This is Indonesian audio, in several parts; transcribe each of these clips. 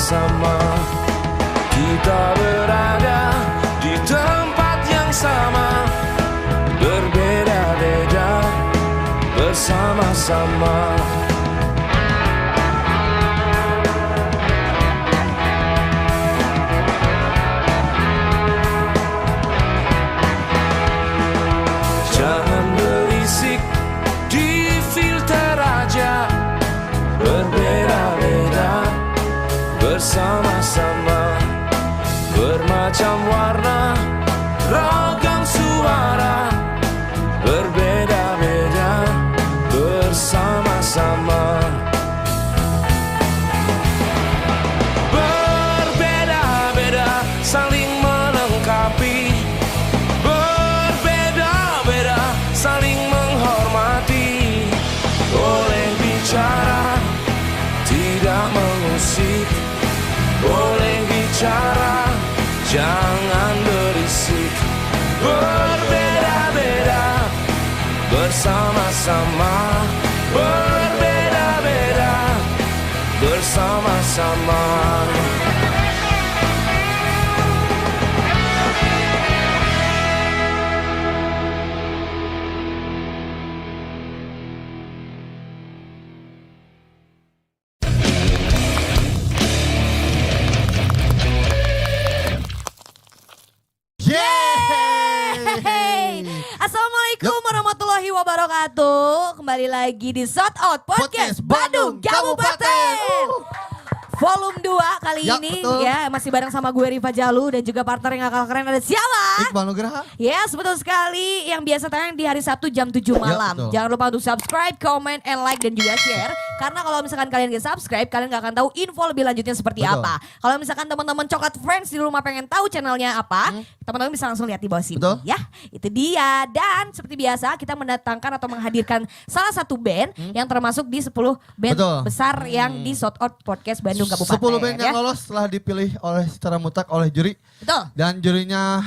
bersama-sama. Kita berada di tempat yang sama, berbeda-beda bersama-sama. Jangan berisik, di filter aja, berbeda-beda bersama-sama. Bermacam warna, ragam suara, berbeda-beda bersama-sama. Berbeda-beda saling melengkapi, berbeda-beda saling menghormati. Boleh bicara, tidak mengusik. Boleh bicara, jangan berisik. Berbeda-beda bersama-sama, berbeda-beda bersama-sama. Assalamualaikum warahmatullahi wabarakatuh. Kembali lagi di Shout Out Podcast Bandung Kabupaten. Volume 2 kali ini betul. Ya masih bareng sama gue Riva Jalu dan juga partner yang gak kalah keren ada siapa? Iqbal Nugraha. Yes, betul sekali, yang biasa tayang di hari Sabtu jam 7 malam. Jangan lupa untuk subscribe, comment, and like dan juga share. Karena kalau misalkan kalian gak subscribe, kalian gak akan tahu info lebih lanjutnya seperti apa. Kalau misalkan teman-teman Coklat Friends di rumah pengen tahu channelnya apa, teman-teman bisa langsung lihat di bawah sini. Ya, itu dia. Dan seperti biasa kita mendatangkan atau menghadirkan salah satu band yang termasuk di 10 band besar yang di Shout Out Podcast Bandung Kabupaten. 10 band yang lolos setelah dipilih secara mutlak oleh juri. Betul. Dan jurinya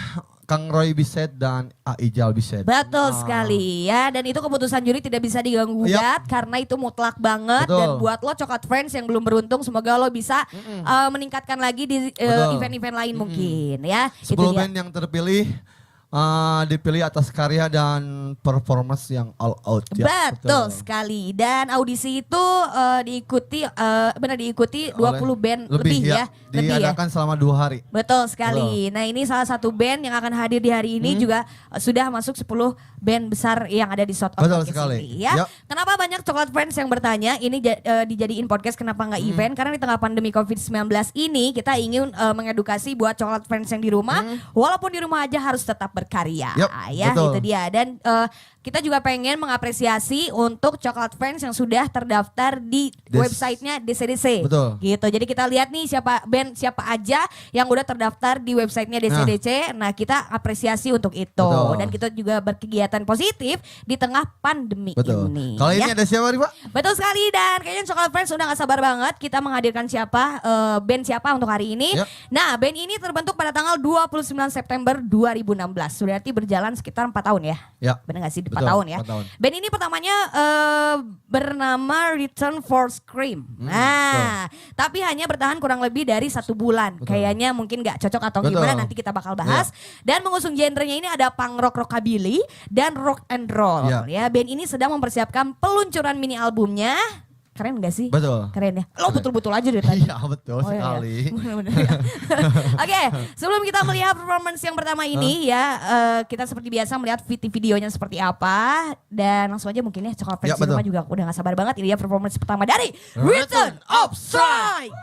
Kang Roy Bisset dan Aijal Bisset. Betul sekali ya. Dan itu keputusan juri tidak bisa diganggu-gugat karena itu mutlak banget. Dan buat lo Coklat Friends yang belum beruntung, semoga lo bisa meningkatkan lagi di event-event lain mungkin ya. 10 band yang terpilih dipilih atas karya dan performance yang all out ya. Betul sekali. Dan audisi itu diikuti 20 band lebih ya. Diadakan selama 2 hari. Betul sekali. Nah, ini salah satu band yang akan hadir di hari ini juga sudah masuk 10 band besar yang ada di Shout Out Podcast sekali ya. Kenapa banyak Coklat Friends yang bertanya ini dijadiin podcast, kenapa nggak event? Karena di tengah pandemi COVID-19 ini kita ingin mengedukasi buat Coklat Friends yang di rumah, walaupun di rumah aja harus tetap berkarya. Ya, betul. itu dia. Dan kita juga pengen mengapresiasi untuk Coklat Friends yang sudah terdaftar di websitenya DCDC. Betul. Gitu. Jadi kita lihat nih siapa aja yang udah terdaftar di websitenya DCDC. Nah, kita apresiasi untuk itu. Dan kita juga berkegiatan positif di tengah pandemi ini. Kali ini ada siapa Riva? Betul sekali, dan kayaknya Coklat Friends udah gak sabar banget kita menghadirkan band siapa untuk hari ini. Nah, band ini terbentuk pada tanggal 29 September 2016. Sudah berarti berjalan sekitar 4 tahun ya? Bener gak sih? 4 tahun ya. 4 tahun. Band ini pertamanya bernama Return for Scream. Nah, tapi hanya bertahan kurang lebih dari 1 bulan. Kayaknya mungkin gak cocok atau gimana, nanti kita bakal bahas. Dan mengusung genrenya ini ada punk rock, rockabilly, dan rock and roll. Ya, band ini sedang mempersiapkan peluncuran mini albumnya. Keren gak sih? Betul. Keren ya. Lo betul-betul aja dari tadi. Iya betul sekali. Oke, sebelum kita melihat performance yang pertama ini ya, kita seperti biasa melihat videonya seperti apa. Dan langsung aja mungkin ya Coklat Friends di rumah juga udah gak sabar banget. Ini dia performance pertama dari Return of Strike.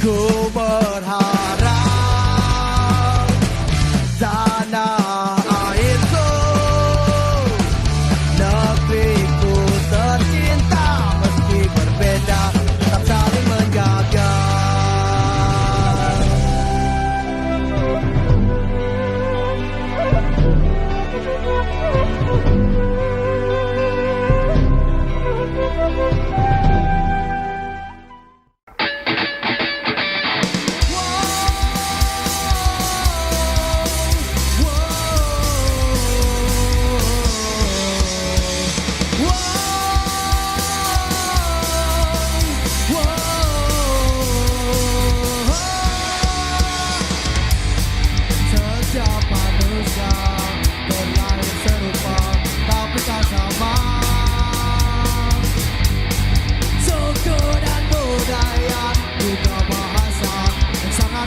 Ku berharap tanah airku, negeriku tercinta, meski berbeda tetap saling menjaga.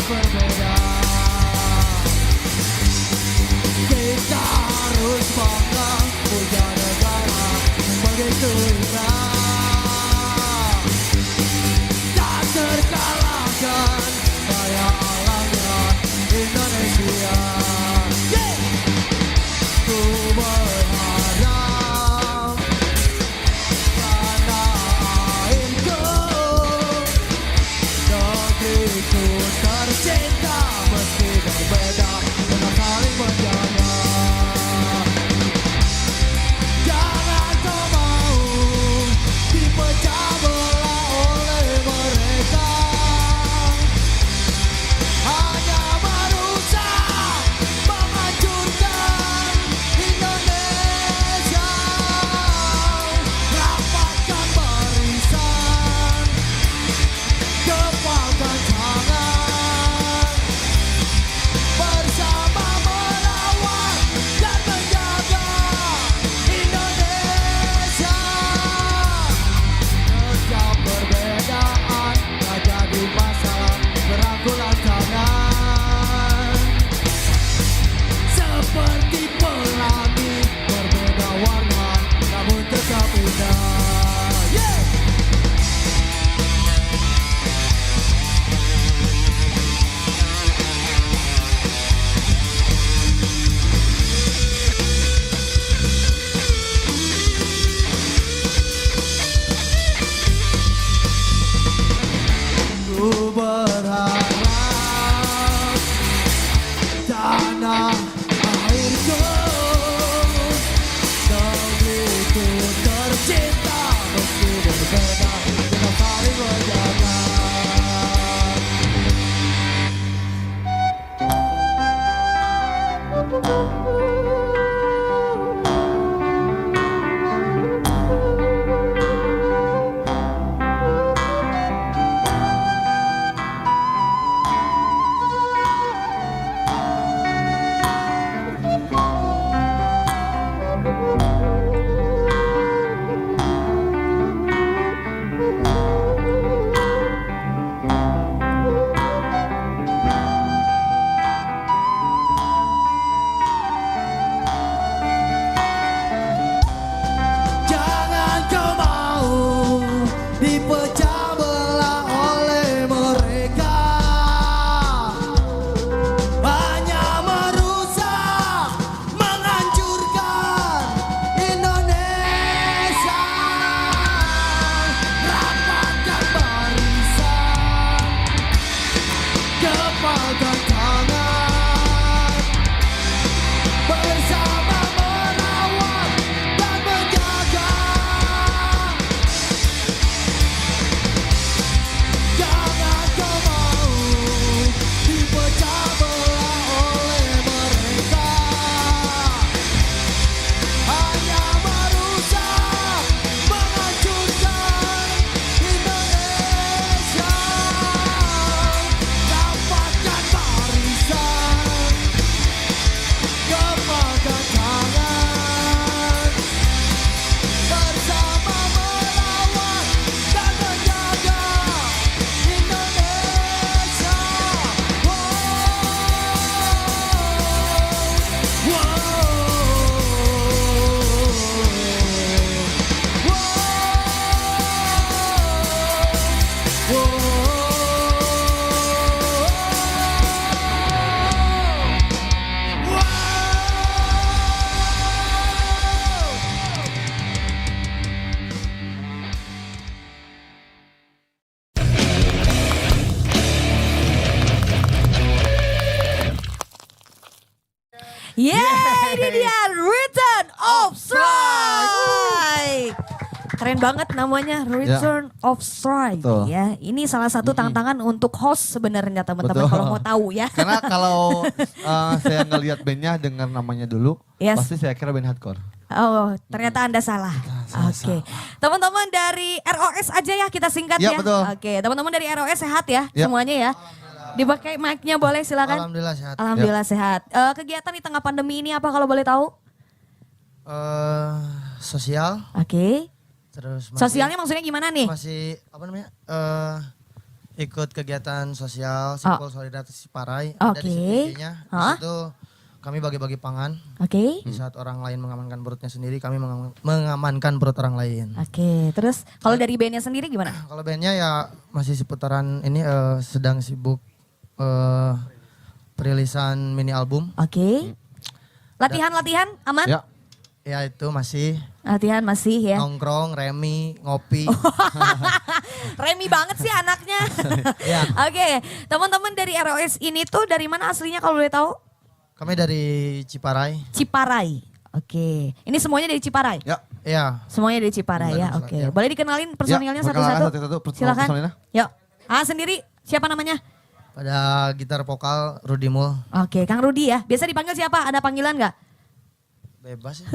berbeda. Kita harus bangga punya negara begitu indah. Tak terkalahkan daya alamnya Indonesia. Ku berharap tanah airku, negeriku tercinta, meski berbeda tetap saling menjaga. Jangan kau mau dipecah belah oleh mereka, hanya merusak, menghancurkan Indonesia. Rapatkan barisan, gempalkan tangan, bersama melawan dan menjaga Indonesia. Setiap perbedaan tak jadi masalah, berangkulan tangan. Seperti pelangi berbeda warna, namun tetap indah. Ku berharap tanah airku, negeriku tercinta, meski berbeda tetap saling menjaga. Jangan kau mau dipecah belah oleh mereka, hanya merusak, menghancurkan Indonesia. Rapatkan barisan, gempalkan tangan, bersama melawan dan menjaga. Jangan kau mau dipecah belah oleh mereka, hanya merusak, menghancurkan Indonesia. Rapatkan barisan, gempalkan tangan, bersama melawan dan menjaga Indonesia. Yeay, ini dia Return of Strike. Keren banget namanya Return of Strike. Betul. Ya, ini salah satu tantangan untuk host sebenarnya teman-teman Betul. kalau mau tahu ya. Karena kalau saya ngelihat bandnya dengar namanya dulu, Yes. pasti saya kira band hardcore. Oh, ternyata Anda salah. Oke. Teman-teman dari ROS aja ya kita singkat Ya, ya. betul. Oke, teman-teman dari ROS sehat ya, Ya. semuanya ya. Dipakai mic-nya boleh silakan. Alhamdulillah sehat. Alhamdulillah sehat. Kegiatan di tengah pandemi ini apa kalau boleh tahu? Sosial, Oke. terus masih, Sosialnya maksudnya gimana nih? masih apa namanya? ikut kegiatan sosial Simpul Solidaritas Ciparai. Ada Oke. di CPG-nya. Di Hah? situ kami bagi-bagi pangan. Oke. Di saat orang lain mengamankan perutnya sendiri, kami mengamankan perut orang lain. Oke, terus kalau dari bandnya sendiri gimana? Kalau bandnya ya masih seputaran ini sedang sibuk perilisan mini album. Oke. Latihan-latihan aman? Ya. Ya itu masih Latihan masih ya. nongkrong, remi, ngopi. Remi banget sih anaknya. Ya. Oke, teman-teman dari ROS ini tuh dari mana aslinya kalau boleh tahu? Kami dari Ciparai. Ciparai. Oke, ini semuanya dari Ciparai. Ya. Ya. Semuanya dari Ciparai ya. Bandung Oke, Selatan. boleh dikenalin personilnya perkenalkan satu-satu? satu-satu Silakan. personilnya. Yuk. Sendiri siapa namanya? Pada gitar vokal Rudy Mul. Oke, Kang Rudi ya. Biasa dipanggil siapa? Ada panggilan nggak? Bebas ya.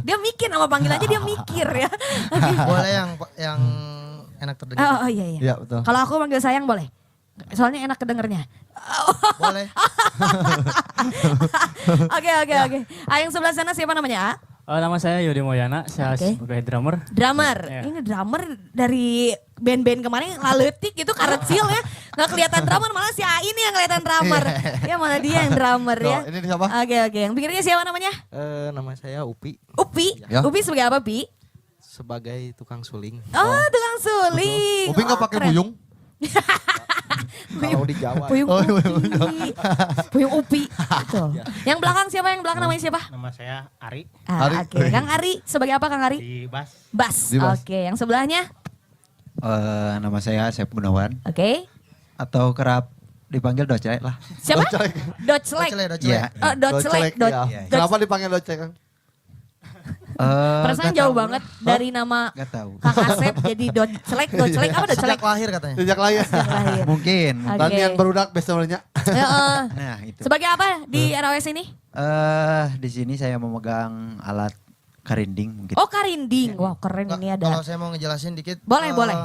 Dia mikir nama panggilannya dia mikir ya. Oke. Boleh yang enak terdengar. Oh iya iya. Iya, betul. Kalau aku manggil sayang boleh? Soalnya enak kedengernya. Boleh. Oke. Yang sebelah sana siapa namanya? Nama saya Yudi Moyana, saya Oke. sebagai drummer. Drummer. Ya. Ini drummer dari band-band kemarin laletik gitu karecil ya. Nggak kelihatan drummer, malah si A ini yang kelihatan drummer. Ya malah dia yang drummer ya. Tuh, ini siapa? Oke. Yang pikirnya siapa namanya? Nama saya Upi, Upi. Ya. Upi sebagai apa, Pi? sebagai tukang suling. Oh, tukang suling. Upi nggak Wah, pakai keren. buyung? Kalau di Jawa. Puyung Upi. Puyung Upi. Gitu. Yang belakang siapa? Yang belakang namanya siapa? Nama saya Ari Ari. Oke. Kang Ari. Sebagai apa Kang Ari? di bass. Bass. Di bass. Oke. Yang sebelahnya? Nama saya Sep Gunawan Oke. atau kerap dipanggil Docek lah. Siapa? Docek. Doclek. Docele. Iya. Oh, Doclek. Ya. Kenapa dipanggil Docek, Kang? Perasaan Nggak jauh tahu banget dari nama Nggak tahu. Kang Asep jadi Doclek apa Doclek? Sejak lahir katanya. Sejak lahir. Sejak lahir. Mungkin. Oke. Tanian berudak biasanya. Heeh. Nah itu. Sebagai apa di ROS ini? Di sini saya memegang alat karinding mungkin. Oh, karinding. Wah, keren ini Kalau ada. saya mau ngejelasin dikit. Boleh, boleh.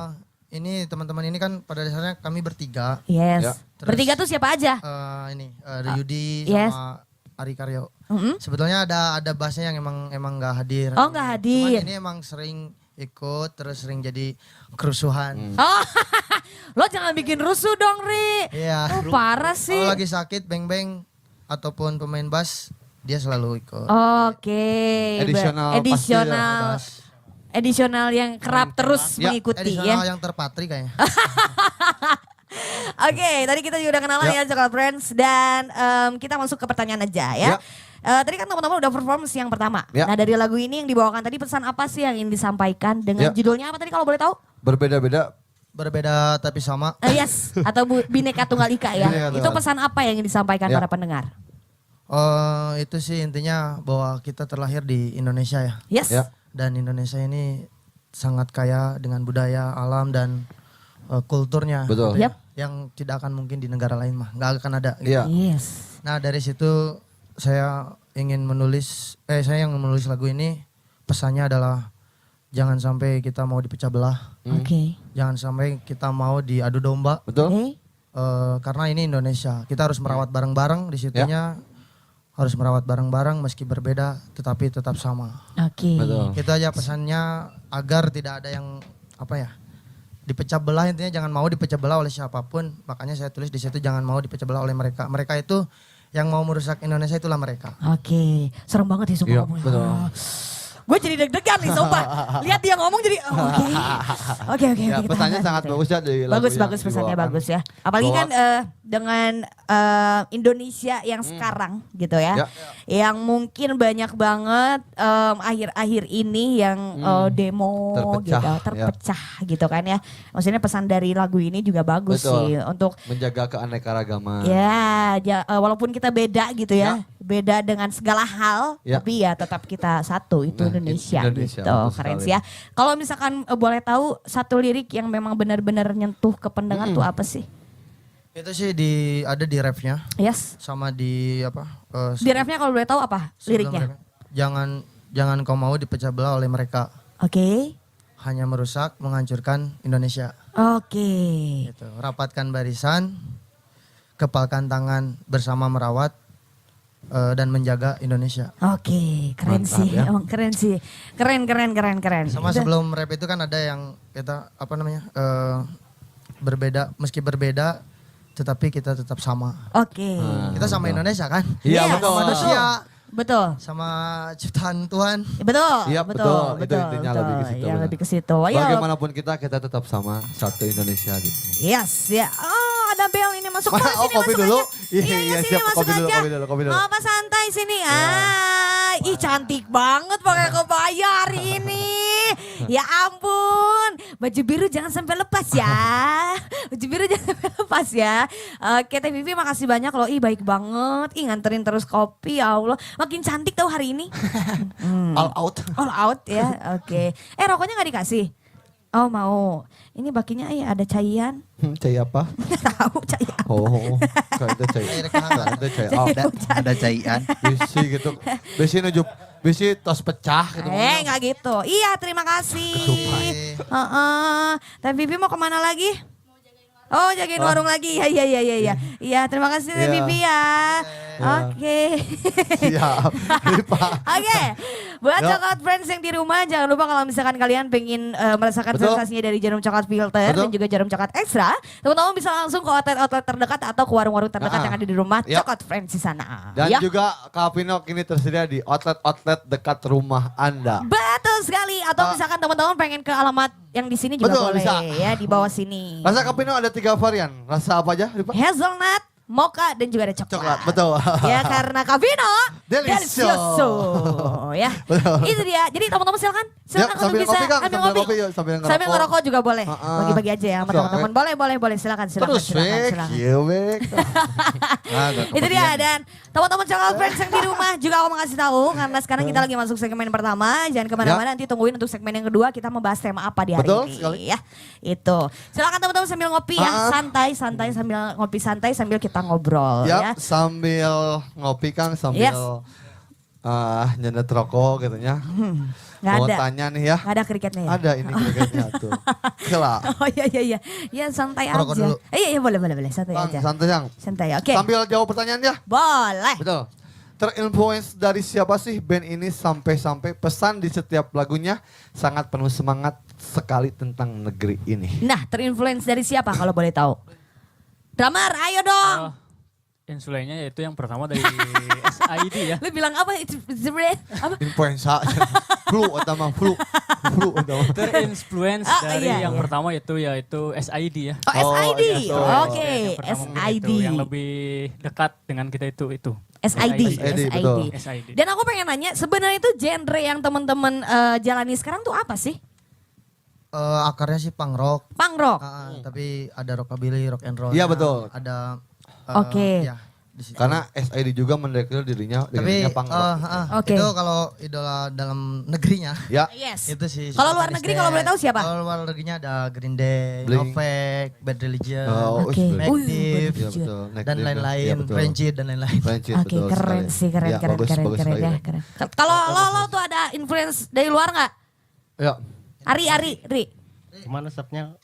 Ini teman-teman ini kan pada dasarnya kami bertiga. Yes. Ya. Terus- Bertiga tuh siapa aja? Ada Yudi yes. sama Ari Karyo. Mm-mm. Sebetulnya ada bassnya yang emang nggak hadir. Oh, nggak hadir. Cuman ini emang sering ikut terus sering jadi kerusuhan. Oh, lo jangan bikin rusuh dong, Ri. Iya. Oh, parah sih. Kalau lagi sakit beng-beng ataupun pemain bass dia selalu ikut. Oke. Additional pasti Additional. Bass. Additional yang kerap terus Ya, mengikuti Additional ya. yang terpatri kayaknya. Oke, tadi kita juga udah kenalan ya Jakarta Friends dan kita masuk ke pertanyaan aja ya. Ya. Tadi kan teman-teman udah perform yang pertama. Ya. Nah dari lagu ini yang dibawakan tadi pesan apa sih yang ingin disampaikan dengan Ya. judulnya apa tadi kalau boleh tahu? Berbeda-beda. Berbeda tapi sama. Yes, atau Bineka Tunggal Ika ya. Bineka Tunggal. Itu pesan apa yang ingin disampaikan Ya. para pendengar? Itu sih intinya bahwa kita terlahir di Indonesia ya. Yes. Ya. Dan Indonesia ini sangat kaya dengan budaya, alam dan kulturnya. Betul. Gitu ya. Yap. Yang tidak akan mungkin di negara lain mah, nggak akan ada. Gitu. Iya. Yes. Nah dari situ saya ingin menulis, saya yang menulis lagu ini pesannya adalah jangan sampai kita mau dipecah belah, Oke. jangan sampai kita mau diadu domba. Betul? Oke. Karena ini Indonesia, kita harus merawat bareng-bareng di situnya. Harus merawat bareng-bareng meski berbeda tetapi tetap sama. Oke. Betul. Itu aja pesannya agar tidak ada yang apa ya dipecah belah, intinya jangan mau dipecah belah oleh siapapun. Makanya saya tulis di situ jangan mau dipecah belah oleh mereka. Mereka itu yang mau merusak Indonesia itulah mereka. Oke. Serem banget ya sumpah Iya, ngomongnya. betul. Gue jadi deg-degan nih sumpah. Lihat dia ngomong jadi oke. Ya, kita pesannya akan- sangat oke. bagus ya dari lagu Bagus yang bagus pesannya dibawakan. bagus ya. Apalagi Bahwa- kan dengan Indonesia yang sekarang gitu ya. Ya. Yang mungkin banyak banget akhir-akhir ini yang demo Terpecah, gitu, terpecah gitu kan ya. Maksudnya pesan dari lagu ini juga bagus Betul. sih untuk Menjaga keanekaragaman. ya walaupun kita beda gitu ya. Beda dengan segala hal, Ya. tapi ya tetap kita satu, itu Nah, Indonesia, Indonesia, gitu. betul Keren sekali. sih ya. Kalau misalkan boleh tahu satu lirik yang memang benar-benar nyentuh ke pendengar tuh apa sih? Itu sih ada di refnya Yes. sama di apa? Di refnya kalau boleh tahu apa sebelum liriknya? refnya. Jangan kau mau dipecah belah oleh mereka. Oke. Hanya merusak, menghancurkan Indonesia. Oke. Gitu. Rapatkan barisan, kepalkan tangan bersama merawat dan menjaga Indonesia. Oke, keren Mantap, sih. ya. Emang keren sih. Keren. Sama Itu- sebelum rap itu kan ada yang kita apa namanya? berbeda, meski berbeda tetapi kita tetap sama. Oke. Kita sama Indonesia kan? Iya, Yes, betul. Manusia Betul. sama ciptaan Tuhan. Betul. Iya, betul. Itu intinya lebih ke situ, Ya, benar. lebih ke situ. Ya, Bagaimanapun kita tetap sama satu Indonesia gitu. yes, ya. Oh, ada bel ini masuk. Mana? Boleh Oh, sini kopi masuk dulu? aja. Iya, Iya, iya, sini siap. masuk Kopi dulu, aja. kopi dulu. Apa santai sini? Ih, cantik banget pakai kebaya hari ini. Ya ampun, baju biru jangan sampai lepas ya. Baju biru jangan sampai lepas ya. Oke, Teh Vivi makasih banyak loh. Ih, baik banget. Ih, nganterin terus kopi, ya Allah. Makin cantik tau hari ini. All out. All out ya, oke. Rokoknya gak dikasih? Oh mau. Ini bakinya ada cairan. Cai apa? Nggak tahu cairan. Oh, kayak ada cai. Ada cai out. Ada cairan. Bisi gitu. Bisi nujuk. Bisi tos pecah gitu. Nggak gitu. Iya terima kasih. Teh Vivi mau kemana lagi? Oh jagain warung lagi. Iya. Iya terima kasih Teh Iya. Vivi ya. Oke. Siap. Pak. Oke, buat Yuk. coklat friends yang di rumah jangan lupa kalau misalkan kalian pengen merasakan Betul. sensasinya dari jarum coklat filter Betul. dan juga jarum coklat ekstra, teman-teman bisa langsung ke outlet-outlet terdekat atau ke warung-warung terdekat yang ada di rumah Yap. coklat friends di sana. Dan Ya. juga Kapino kini tersedia di outlet-outlet dekat rumah Anda. Betul sekali. Atau misalkan teman-teman pengen ke alamat yang di sini juga Betul, boleh bisa. ya di bawah sini. Rasa Kapino ada 3 varian. Rasa apa aja, Ripa? Hazelnut, mocha dan juga ada coklat. Coklat, betul. Ya karena Cavino Delicioso. ya. Betul. Itu dia. Jadi teman-teman silakan Yuk, untuk sambil bisa ngopi, Kang. ambil Sambil ngopi. ngopi, yuk. Sambil Sambil ngerokok juga boleh. Heeh. Bagi-bagi aja ya sama Sok, teman-teman. Boleh. Silakan. Terus, Wek. silakan. Iya, Wek. Itu dia dan teman-teman coklat friends yang di rumah juga aku mau kasih tahu karena sekarang kita lagi masuk segmen pertama. Jangan kemana-mana nanti tungguin untuk segmen yang kedua kita membahas tema apa di hari Betul ini sekali. ya. Itu. Silakan teman-teman sambil ngopi ya, santai sambil ngopi santai sambil kita ngobrol ya. Yap, sambil ngopi Kang, sambil Yes. nyendet rokok gitu ya. Nggak Mau ada. tanya nih ya. Nggak ada kriketnya ya? Ada ini kriketnya tuh. Kela. Oh iya. Ya santai Ngerokok aja. dulu. Iya boleh. Santai Kang, aja. santai Kang. Santai oke. Sambil jawab pertanyaan ya. Boleh. Betul. Terinfluence dari siapa sih band ini sampai-sampai pesan di setiap lagunya sangat penuh semangat sekali tentang negeri ini. Nah terinfluence dari siapa kalau boleh tahu? Drummer ayo dong. Insulinnya yaitu yang pertama dari SID ya. Lu bilang apa? Apa? Influenza, flu utama flu utama. Terinfluence dari iya. yang pertama yaitu SID ya. Oh, SID. iya, so. Oke, Yang pertama mungkin SID. itu, yang lebih dekat dengan kita itu. SID. SID, betul. SID. Dan aku pengen nanya, sebenarnya itu genre yang teman-teman jalani sekarang tuh apa sih? Akarnya sih punk rock. Punk rock. Tapi ada rockabilly, rock and roll. Iya, betul. Ada Oke. ya, di situ. Karena SID juga mendeklar dirinya tapi punk rock. Oke. itu kalau idola dalam negerinya Ya, Yes. itu sih. Kalau luar Super negeri Disney. kalau boleh tahu siapa? Kalau luar negerinya ada Green Day, Blink. Novak, Bad Religion, Oh, Oke. Blink. Active, Iya betul. Next dan Div, ya. lain-lain, Iya, betul. Rancid dan lain-lain. Rancid, Oke, betul keren sekali. sih, keren Ya, keren bagus, keren bagus keren sekali. ya, keren. Kalau lo tuh ada influence dari luar nggak? Ya, Ri. Gimana resepnya?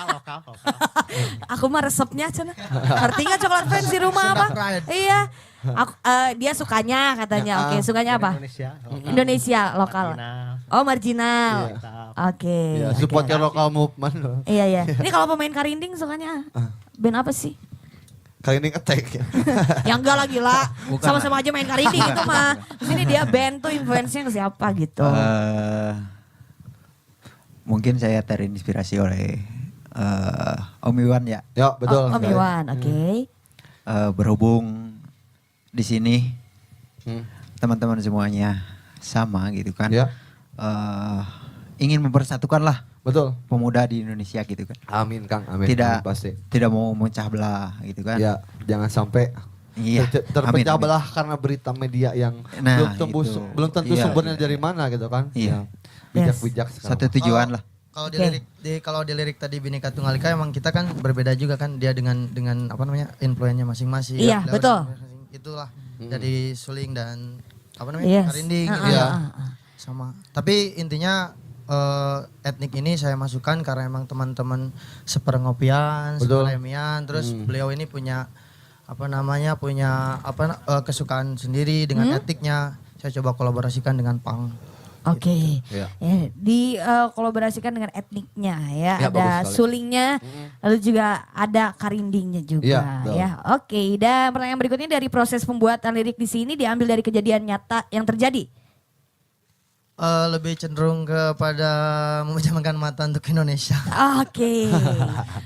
Lokal. Aku mah resepnya cina. Ngerti nggak coklat friends di rumah apa? Iya. Aku, dia sukanya katanya. Oke, sukanya apa? Indonesia lokal. Oh marginal. Oke. ya oke. supportnya lokal movement. Iya. Ini kalau pemain karinding sukanya band apa sih? Kali ini attack ya. Yang enggak lagi lah. Sama-sama aja main karinding itu mah. Terus ini dia band tuh influence-nya ke siapa gitu. Mungkin saya terinspirasi oleh Om Iwan ya. Ya, betul. Om sekali. Iwan, oke. Berhubung di sini Hmm. teman-teman semuanya sama gitu kan. Ya, Ingin mempersatukan lah betul. pemuda di Indonesia gitu kan. Amin Kang, amin. Tidak Amin, pasti. tidak mau memecah belah gitu kan. Ya, jangan sampai Iya. terpecah Amin. belah karena berita media yang Nah, belum tembus, itu. belum tentu Iya, sumbernya iya. dari mana gitu kan. Iya. Bijak-bijak sekarang. Satu tujuan lah. Kalau di Oke. lirik kalau di lirik tadi Bhinneka Tunggal Ika emang kita kan berbeda juga kan dia dengan apa namanya influennya masing-masing. Iya, Beliau betul. masing-masing. Itulah dari Suling dan apa namanya Yes. Karinding Ah, gitu Iya. ya. Sama. Tapi intinya etnik ini saya masukkan karena emang teman-teman seperengopian, Betul. seperemian, terus beliau ini punya kesukaan sendiri dengan etiknya. Saya coba kolaborasikan dengan punk. Oke. Iya. Ya, kolaborasikan dengan etniknya ya. Ya, ada bagus sekali. sulingnya, lalu juga ada karindingnya juga Iya, betul. ya. Oke, dan pertanyaan berikutnya dari proses pembuatan lirik di sini diambil dari kejadian nyata yang terjadi. Lebih cenderung kepada memejamkan mata untuk Indonesia. Oke.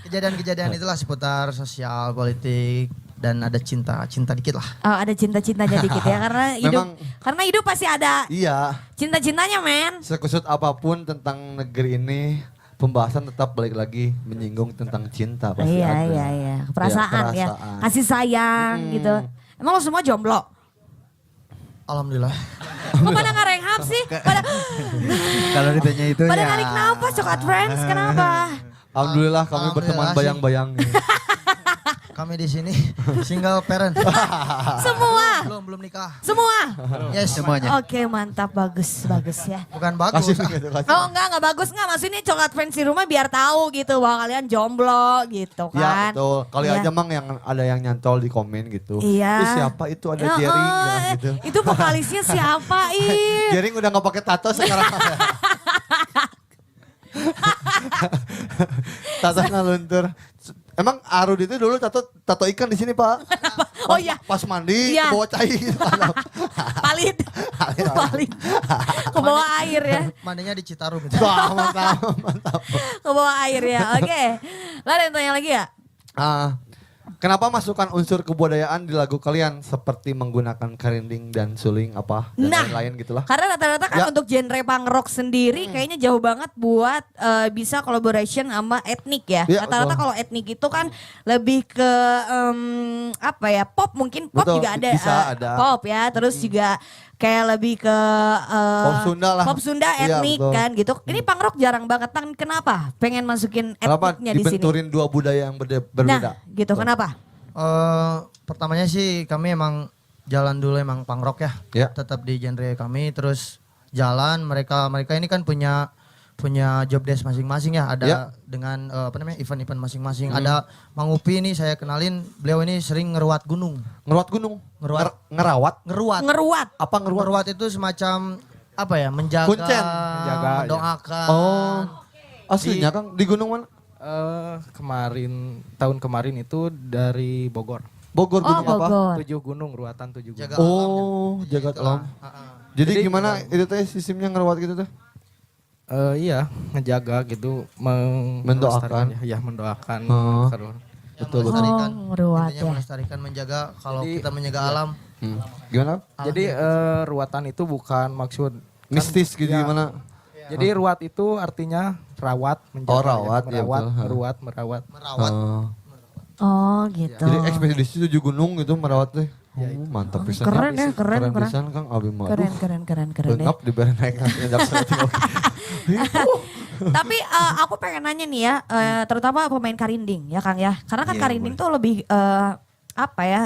Kejadian-kejadian itulah seputar sosial, politik, dan ada cinta dikit lah. Oh, ada cinta-cintanya dikit ya Memang- karena hidup pasti ada Iya, cinta-cintanya, men. sekusut apapun tentang negeri ini, pembahasan tetap balik lagi menyinggung tentang cinta pasti Iya, ada. iya. Perasaan ya. perasaan. Kasih sayang gitu. Emang lo semua jomblo? Alhamdulillah. Kok pada nggak renghap sih? Kalau ditanya itu Pada ya. narik nafas Coklat Friends, kenapa? Alhamdulillah kami Alhamdulillah berteman sih. bayang-bayang. Kami di sini single parent. Semua? belum nikah. Semua? Yes. Semuanya. Oke, mantap, bagus ya. Bukan bagus. Kasih gitu, kasih. Oh enggak bagus enggak, maksudnya Coklat Friends di rumah biar tahu gitu bahwa kalian jomblo gitu Ya kan. betul. Kali Iya. aja mang yang ada yang nyantol di komen gitu. Iya. Ih, siapa itu ada Ya, Jering bilang gitu. Itu vokalisnya siapa? Ih. Jering udah nggak pakai tato sekarang. Tatonya luntur. Emang Arud itu dulu tato ikan di sini Pak. Oh iya. Pas mandi Iya. bawa cai gitu. Palit. Palit. Ke bawah air ya. Mandinya di Citarum itu. Wah, mantap. Ke bawah air ya. Oke. Lah ada yang tanya lagi ya? Kenapa masukkan unsur kebudayaan di lagu kalian seperti menggunakan karinding dan suling apa dan Nah, lain-lain gitulah? Karena rata-rata kan Ya. untuk genre punk rock sendiri kayaknya jauh banget buat bisa collaboration sama etnik ya. Ya, Rata-rata betul. kalau etnik itu kan lebih ke apa ya, pop mungkin, pop Betul, juga ada, bisa ada. pop ya. Terus juga kayak lebih ke Pop Sunda lah. Pop Sunda Iya, etnik betul. kan gitu. Ini punk rock jarang banget. Kenapa? Pengen masukin Kenapa etniknya di sini. dibenturin dua budaya yang berbeda? Nah, gitu. Kenapa? Pertamanya sih kami emang jalan dulu emang punk rock ya. Ya. Tetap di genre kami terus jalan mereka ini kan punya job desk masing-masing ya. Ada Ya. dengan event-event masing-masing. Ada Mang Upi nih saya kenalin, beliau ini sering ngeruat gunung. Ngeruat gunung? Ngeruat. Ngerawat? Ngeruat. Apa ngeruat? Ngeruat itu semacam apa ya? Menjaga, Kuncen. Menjaga, ya. mendoakan. Oh, aslinya Kang di gunung mana? Tahun kemarin itu dari Bogor. Bogor gunung apa? Bogor. 7 gunung, ruatan 7 gunung. Jaga Oh, jaga alam. Jadi Jadi, gimana itu teh sistemnya ngerawat gitu teh? Iya, ngejaga gitu, Mendoakan. melestarikan, ya mendoakan. Oh. Terus. Betul betul. melestarikan. ngeruat Intinya ya. melestarikan, menjaga kalau Jadi- kita menjaga alam. Gimana? Jadi ruatan itu bukan maksud Mistis gitu ya. gimana? Jadi ruat itu artinya rawat, menjaga. Oh, rawat, ya, ya merawat, betul. meruat, merawat. Merawat. Oh. Oh gitu. Jadi ekspedisi 7 gunung gitu merawat teh. Oh, mantap pisan. Keren ya, keren. pisan Kang Abi mah. Keren ya. Lengkap diberi naik nanti Tapi aku pengen nanya nih ya, terutama pemain karinding ya Kang ya. Karena kan Iya, karinding tuh lebih apa ya,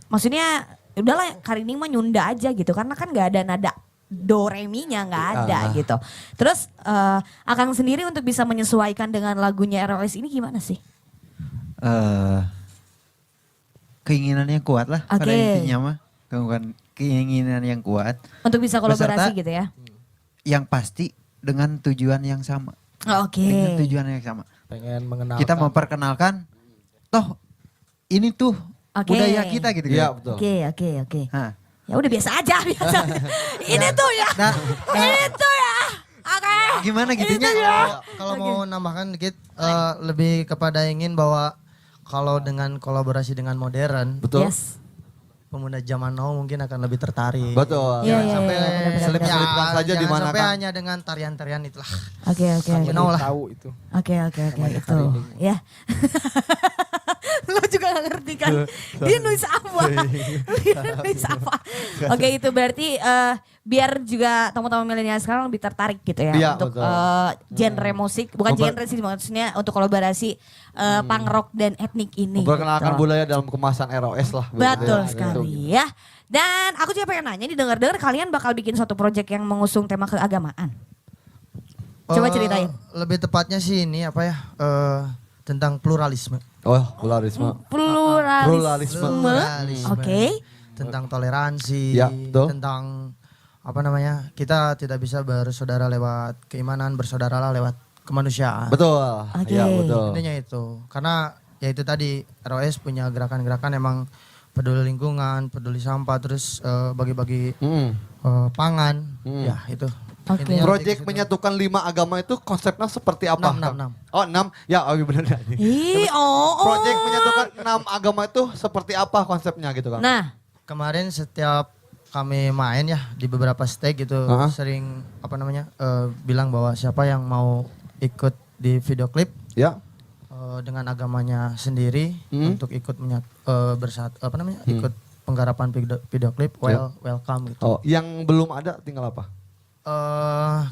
maksudnya udahlah karinding mah nyunda aja gitu. Karena kan gak ada nada do re mi nya nggak ada gitu. Terus Akang sendiri untuk bisa menyesuaikan dengan lagunya ROS ini gimana sih? Keinginan yang kuat lah pada Oke. intinya mah. Bukan keinginan yang kuat. Untuk bisa kolaborasi Beserta- gitu ya. Yang pasti dengan tujuan yang sama. Oke. Dengan tujuan yang sama. Pengen mengenalkan. Kita memperkenalkan, toh ini tuh Oke. budaya kita gitu. Iya kan. betul. Oke. Hah. Ya udah biasa aja. Ini tuh ya. Ini tuh ya. Oke. Gimana gitunya? Kalau mau nambahkan dikit, lebih kepada ingin bahwa kalau dengan kolaborasi dengan modern, Betul. Yes. pemuda zaman now mungkin akan lebih tertarik. Betul. Iya, Jangan iya, sampai iya, benar-benar. Selip-selipkan saja di jangan mana sampai kan. hanya dengan tarian-tarian itulah. Oke. You know lah. tahu itu. Oke itu ya. Lo juga gak ngerti kan? Dia nulis apa? Dia nulis apa? Oke itu berarti biar juga teman-teman milenial sekarang lebih tertarik gitu ya Iya, untuk betul. genre musik, bukan genre sih maksudnya untuk kolaborasi punk rock dan etnik ini. Memperkenalkan gitu. budaya dalam kemasan ROS lah. Betul Gitu. sekali ya. Dan aku juga pengen nanya nih, dengar-dengar kalian bakal bikin suatu project yang mengusung tema keagamaan. Coba ceritain. Lebih tepatnya sih ini apa ya? Tentang pluralisme. Oh, pluralisme. Pluralisme. Pluralisme. Oke. Tentang toleransi, Ya, betul. tentang apa namanya, kita tidak bisa bersaudara lewat keimanan, bersaudaralah lewat kemanusiaan. Betul. Oke. Ya, betul. Intinya itu. Karena ya itu tadi ROS punya gerakan-gerakan emang peduli lingkungan, peduli sampah, terus bagi-bagi pangan. Ya itu. Oke. Intinya Project menyatukan 5 agama itu konsepnya seperti apa? 6. Oh 6, ya benar. Project menyatukan 6 agama itu seperti apa konsepnya gitu kan? Nah, Kemarin setiap kami main ya di beberapa stage gitu sering apa namanya bilang bahwa siapa yang mau ikut di video klip Ya. dengan agamanya sendiri untuk ikut ikut penggarapan video klip welcome gitu. Oh, yang belum ada tinggal apa?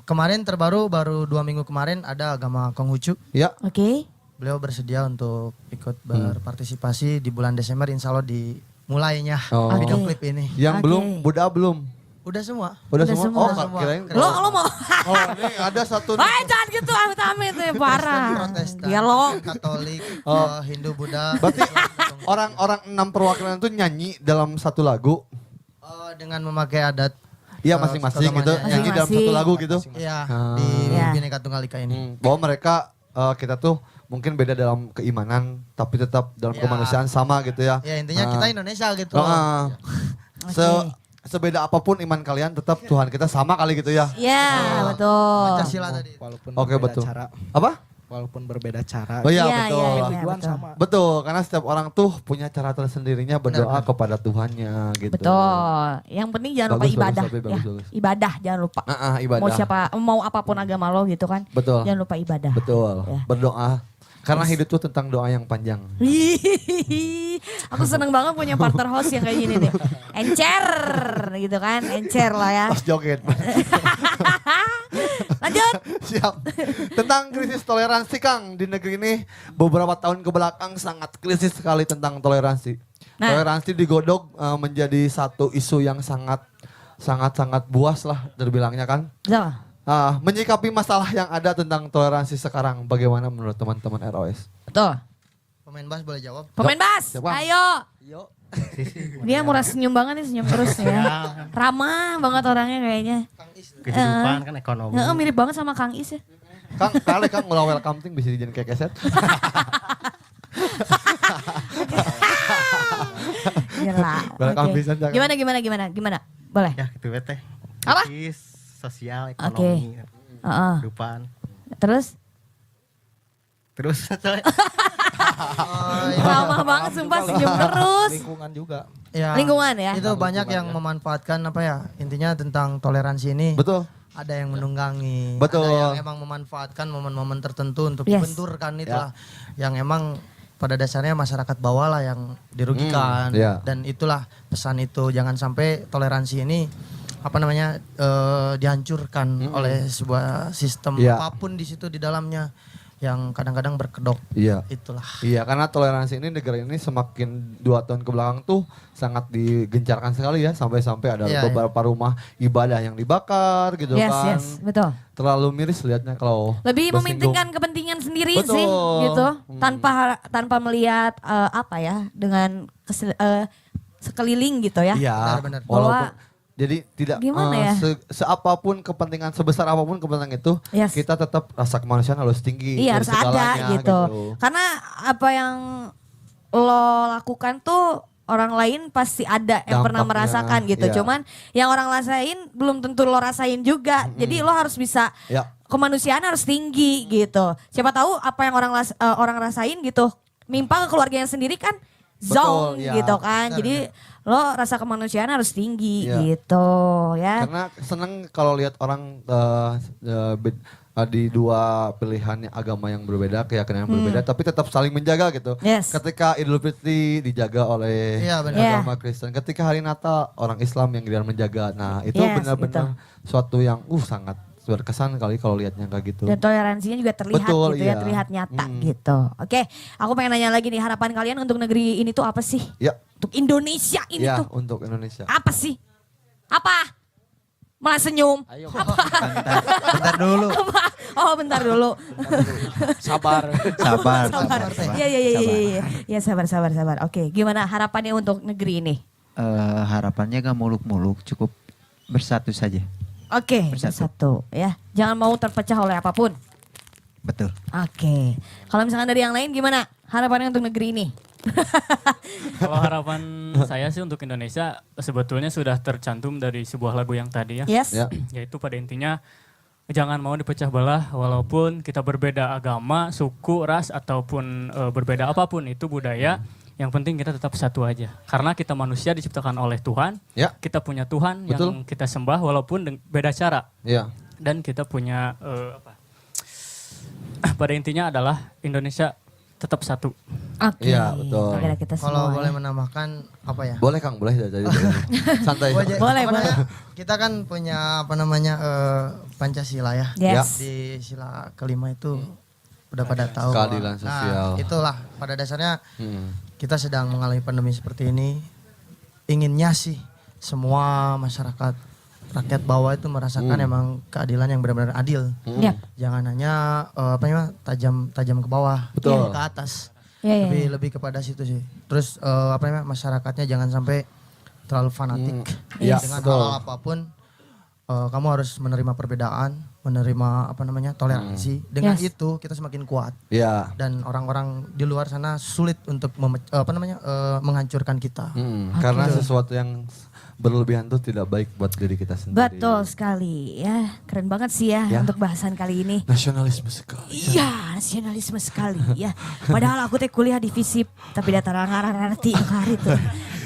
Kemarin terbaru baru 2 minggu kemarin ada agama Konghucu. Ya. oke. Beliau bersedia untuk ikut berpartisipasi di bulan Desember insya Allah dimulainya video klip ini. Yang Oke. belum, Buddha belum. Udah semua. Udah Udah semua? semua. Oh, kirain. Lo mau? Oh, ini ada satu nih. Jangan gitu amit-amit ya parah. Protestan, Ya lo. Katolik, Hindu, Buddha. Berarti orang-orang 6 perwakilan itu nyanyi dalam satu lagu. Dengan memakai adat. Iya masing-masing gitu, keagamaan. nyanyi dalam satu lagu gitu. Iya, Ah. di Ya. Bhinneka Tunggal Ika ini. Bahwa mereka kita tuh mungkin beda dalam keimanan, tapi tetap dalam Ya. kemanusiaan sama gitu ya. Ya intinya kita Indonesia gitu. Sebeda apapun iman kalian, tetap Tuhan kita sama kali gitu ya. Ya, betul. Pancasila tadi. Walaupun Oke berbeda betul. cara. Apa? Walaupun berbeda cara. Oh iya Iya, betul. iya, iya. Tujuan betul. sama. Betul, karena setiap orang tuh punya cara tersendirinya berdoa Benar. kepada Tuhannya gitu. Betul. Yang penting jangan lupa Bagus, bagus, ibadah tapi ya. bagus. Ibadah jangan lupa. Ibadah. Mau apapun agama lo gitu kan. Betul. Jangan lupa ibadah. Betul. Ya. Berdoa. Karena hidup tuh tentang doa yang panjang. Aku seneng banget punya partner host yang kayak gini nih. Encer gitu kan. Encer lah ya. Pas joget. Lanjut. Siap. Tentang krisis toleransi Kang di negeri ini beberapa tahun ke belakang sangat krisis sekali tentang toleransi. Nah. Toleransi digodok menjadi satu isu yang sangat buas lah terbilangnya kan. Betul. Menyikapi masalah yang ada tentang toleransi sekarang bagaimana menurut teman-teman ROS? Betul. Pemain bass boleh jawab? Pemain bass, Siap, Bang. ayo. Dia murah senyum banget nih, senyum terus ya. Ramah banget orangnya kayaknya. Kehidupan kan ekonomi. Mirip banget sama Kang Is ya. Kang, kali Kang ulah welcome ting bisa dijadiin kayak keset. Gila. Welcome Oke. pisan, jangan. Gimana? Boleh. Ya gitu teh. Apa? Krisis sosial, Oke. ekonomi, Heeh. kehidupan. Terus? Iya. Ramah banget sumpah senyum terus. Lingkungan juga. Ya, Lingkungan ya. Itu banyak yang memanfaatkan apa ya? Intinya tentang toleransi ini. Betul. Ada yang menunggangi, Betul. ada yang emang memanfaatkan momen-momen tertentu untuk Yes. benturkan itulah yang emang pada dasarnya masyarakat bawah lah yang dirugikan ya. dan itulah pesan itu jangan sampai toleransi ini apa namanya dihancurkan oleh sebuah sistem Ya. apapun di situ di dalamnya yang kadang-kadang berkedok. Iya. Itulah. Iya, karena toleransi ini negara ini semakin 2 tahun ke belakang tuh sangat digencarkan sekali ya, sampai-sampai ada Iya, beberapa rumah ibadah yang dibakar gitu kan. Yes, betul. Terlalu miris lihatnya kalau Lebih bersinggung. mementingkan kepentingan sendiri Betul. sih gitu. Tanpa melihat apa ya dengan sekeliling gitu ya. Iya. Benar-benar. Walaupun jadi tidak Gimana ya? seapapun kepentingan sebesar apapun kepentingan itu Yes. kita tetap rasa kemanusiaan harus tinggi. Iya dari harus ada segalanya, gitu. Karena apa yang lo lakukan tuh orang lain pasti ada yang pernah Dampaknya, merasakan gitu. iya. Cuman yang orang rasain belum tentu lo rasain juga. Jadi lo harus bisa Ya. kemanusiaan harus tinggi gitu. Siapa tahu apa yang orang rasain gitu. Mimpa ke keluarganya sendiri kan zong Betul, ya. gitu kan. Benar, Jadi lo rasa kemanusiaan harus tinggi Iya. gitu ya. Karena seneng kalau lihat orang di dua pilihan agama yang berbeda, keyakinan yang berbeda, tapi tetap saling menjaga gitu. Yes. Ketika Idul Fitri dijaga oleh Iya, benar. Iya. agama Kristen, ketika hari Natal orang Islam yang kemudian menjaga. Nah itu Yes, benar-benar suatu yang sangat berkesan kali kalau lihatnya kayak gitu. Dan toleransinya juga terlihat Betul, gitu ya, iya. terlihat nyata gitu. Oke, aku pengen nanya lagi nih, harapan kalian untuk negeri ini tuh apa sih? Ya, Untuk Indonesia ini ya tuh untuk Indonesia. apa sih? Apa? Malah senyum. Bentar dulu. Apa? Oh bentar dulu. Sabar. Sabar. Iya. Ya sabar. Oke, gimana harapannya untuk negeri ini? Harapannya gak muluk-muluk, cukup bersatu saja. Oke, Bersatu. satu ya. Jangan mau terpecah oleh apapun. Betul. Oke. Kalau misalkan dari yang lain gimana? Harapannya untuk negeri ini? Kalau harapan saya sih untuk Indonesia sebetulnya sudah tercantum dari sebuah lagu yang tadi ya. Yes. Ya. Yaitu pada intinya jangan mau dipecah belah walaupun kita berbeda agama, suku, ras ataupun berbeda apapun itu budaya. Yang penting kita tetap satu aja. Karena kita manusia diciptakan oleh Tuhan. Ya. Kita punya Tuhan Betul. yang kita sembah walaupun beda cara. Ya. Dan kita punya pada intinya adalah Indonesia tetap satu. Oke. Iya, betul. Kira kita Kalau semua boleh ya. menambahkan apa ya? Boleh Kang, boleh dari santai. Boleh, Apa boleh. namanya, kita kan punya apa namanya Pancasila ya. Yes. Di sila kelima itu udah pada tahu. Keadilan sosial. Nah, itulah pada dasarnya Hmm. kita sedang mengalami pandemi seperti ini. Inginnya sih semua masyarakat rakyat bawah itu merasakan emang keadilan yang benar-benar adil. Ya. Jangan hanya apa namanya tajam ke bawah, Betul. ke atas. Ya, ya, Lebih kepada situ sih. Terus apa namanya masyarakatnya jangan sampai terlalu fanatik Iya, dengan betul. hal apapun. Kamu harus menerima perbedaan, menerima apa namanya toleransi. Dengan Yes. itu kita semakin kuat Ya. dan orang-orang di luar sana sulit untuk menghancurkan kita. Karena sesuatu yang berlebihan itu tidak baik buat diri kita sendiri. Betul sekali ya. Keren banget sih ya, Ya. untuk bahasan kali ini. Nasionalisme sekali. Iya, nasionalisme sekali ya. Padahal aku teh kuliah di FISIP, tapi data ngerti yang hari itu.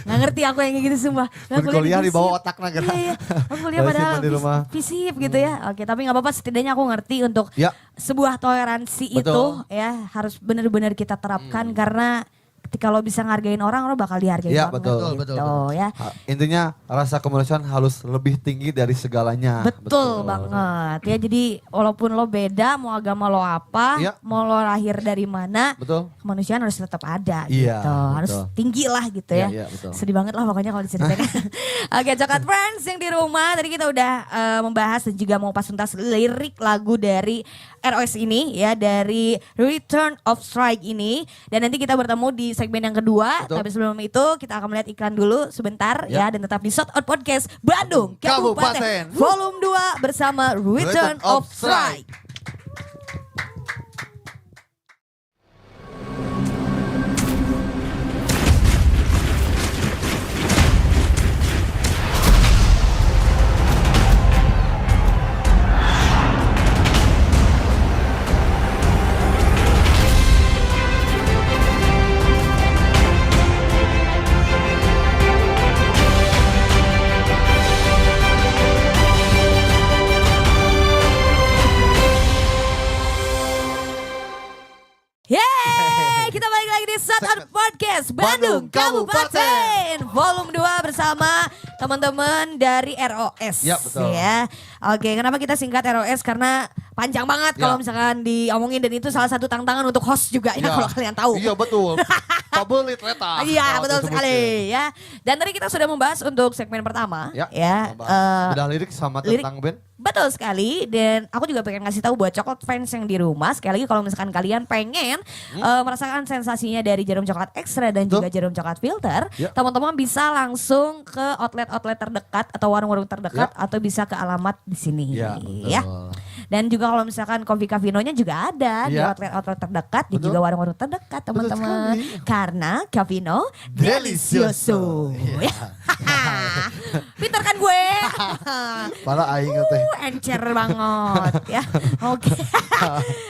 Nggak ngerti aku yang kayak gitu sumpah. Nggak Mun kuliah di FISIP. bawah otak negara. Iya, iya. Aku kuliah Balik padahal simpan di rumah. FISIP gitu ya. Oke, tapi nggak apa-apa setidaknya aku ngerti untuk Ya. sebuah toleransi itu Betul. ya harus benar-benar kita terapkan karena ketika lo bisa ngargain orang, lo bakal dihargain Ya, banget betul. gitu Betul, ya. Intinya rasa kemanusiaan harus lebih tinggi dari segalanya. Betul banget ya. Jadi walaupun lo beda, mau agama lo apa, Iya. mau lo lahir dari mana, Betul. kemanusiaan harus tetap ada Iya, gitu. Harus betul. tinggi lah gitu ya. Iya, iya, betul. Sedih banget lah pokoknya kalau diceritain. Oke, Coklat Friends yang di rumah tadi kita udah membahas dan juga mau pas tuntas lirik lagu dari ROS ini ya, dari Return of Strike ini, dan nanti kita bertemu di segmen yang kedua. Betul. Tapi sebelum itu kita akan melihat iklan dulu sebentar ya, Ya. dan tetap di Shout Out Podcast Bandung Kabupaten Kabupaten. Volume 2 bersama Return of Strike. Yeay, kita balik lagi di Shout Out Podcast Bandung Kabupaten Volume 2 bersama teman-teman dari ROS. Ya, betul. Ya. Oke, kenapa kita singkat ROS? Karena panjang banget Ya. kalau misalkan diomongin, dan itu salah satu tantangan untuk host juga ya, kalau kalian tahu. Iya betul. Tabelit reta. Iya, Kalau betul disebutnya. sekali ya. Dan tadi kita sudah membahas untuk segmen pertama Ya. ya. Udah lirik sama lirik- tentang band. Betul sekali, dan aku juga pengen ngasih tahu buat Coklat Fans yang di rumah, sekali lagi kalau misalkan kalian pengen merasakan sensasinya dari jarum coklat ekstra dan Betul. juga jarum coklat filter, Ya. teman-teman bisa langsung ke outlet-outlet terdekat atau warung-warung terdekat, atau bisa ke alamat di sini Ya, ya. betul. Dan juga kalau misalkan Coffee Cavino-nya juga ada di Ya. outlet-outlet terdekat dan Betul. juga warung-warung terdekat, teman-teman. sekali. Karena Cavino Delicioso. delicioso. Pinter kan gue? Para aing teh. Encer banget ya. Oke.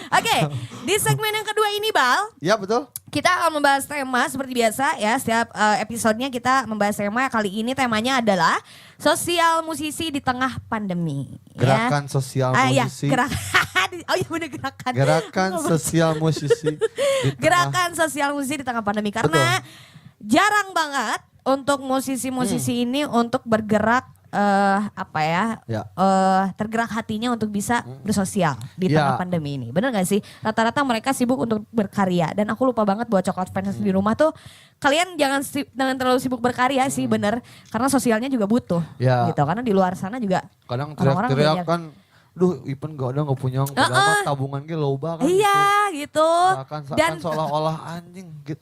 Oke, di segmen yang kedua ini Bal, Ya betul. kita akan membahas tema seperti biasa ya. Setiap episodenya kita membahas tema. Kali ini temanya adalah sosial musisi di tengah pandemi. Gerakan sosial Ya, musisi. gerakan. Oh iya bener, gerakan. Gerakan sosial musisi. di tengah- Gerakan sosial musisi di tengah pandemi. Karena jarang banget untuk musisi-musisi ini untuk bergerak Ya. tergerak hatinya untuk bisa bersosial di Ya. tengah pandemi ini. Bener gak sih? Rata-rata mereka sibuk untuk berkarya. Dan aku lupa banget buat Coklat Fans di rumah tuh, kalian jangan terlalu sibuk berkarya sih, bener. Karena sosialnya juga butuh. Ya. Gitu. Karena di luar sana juga Kadang orang-orang teriak-teriak banyak. kan duh Ipan gak ada gak punya uang, padahal mah tabungan ge loba kan. Iya gitu. Dan seolah-olah anjing gitu.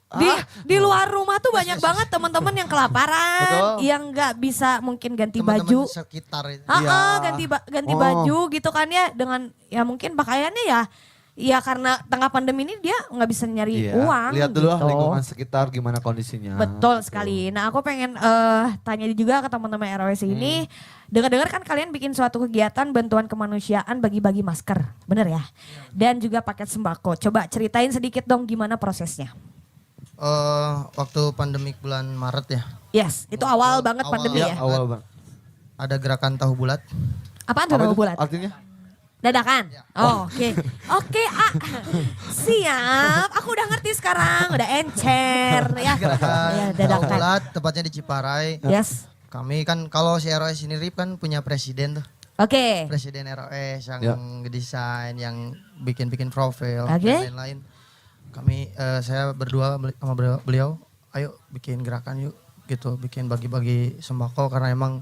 Di luar rumah tuh banyak banget teman-teman yang kelaparan, Betul. yang nggak bisa mungkin ganti Teman-teman baju. sekitar itu. Iya. Ganti baju gitu kan ya, dengan ya mungkin pakaiannya ya karena tengah pandemi ini dia nggak bisa nyari Iya, uang. lihat dulu lah gitu. lingkungan sekitar gimana kondisinya. Betul sekali. Nah aku pengen tanya juga ke teman-teman RWC ini. Dengar-dengar kan kalian bikin suatu kegiatan bantuan kemanusiaan bagi-bagi masker. Bener ya? Dan juga paket sembako. Coba ceritain sedikit dong gimana prosesnya. Waktu pandemik bulan Maret ya. Yes, itu awal banget awal. pandemi Iya, ya. awal bang. Ada gerakan tahu bulat. Apaan tuh Apa nama itu bulat? artinya? Dadakan? Oh, oke. Oke, siap. Aku udah ngerti sekarang. Udah encer ya. Gerakan Ya, tahu dadakan. bulat, tepatnya di Ciparai. Yes. Kami kan kalau si ROS sendiri kan punya presiden tuh. Oke. Presiden ROS yang Ya. ngedesain, yang bikin profil Oke. dan lain-lain. Kami saya berdua sama beliau, ayo bikin gerakan yuk gitu, bikin bagi-bagi sembako karena emang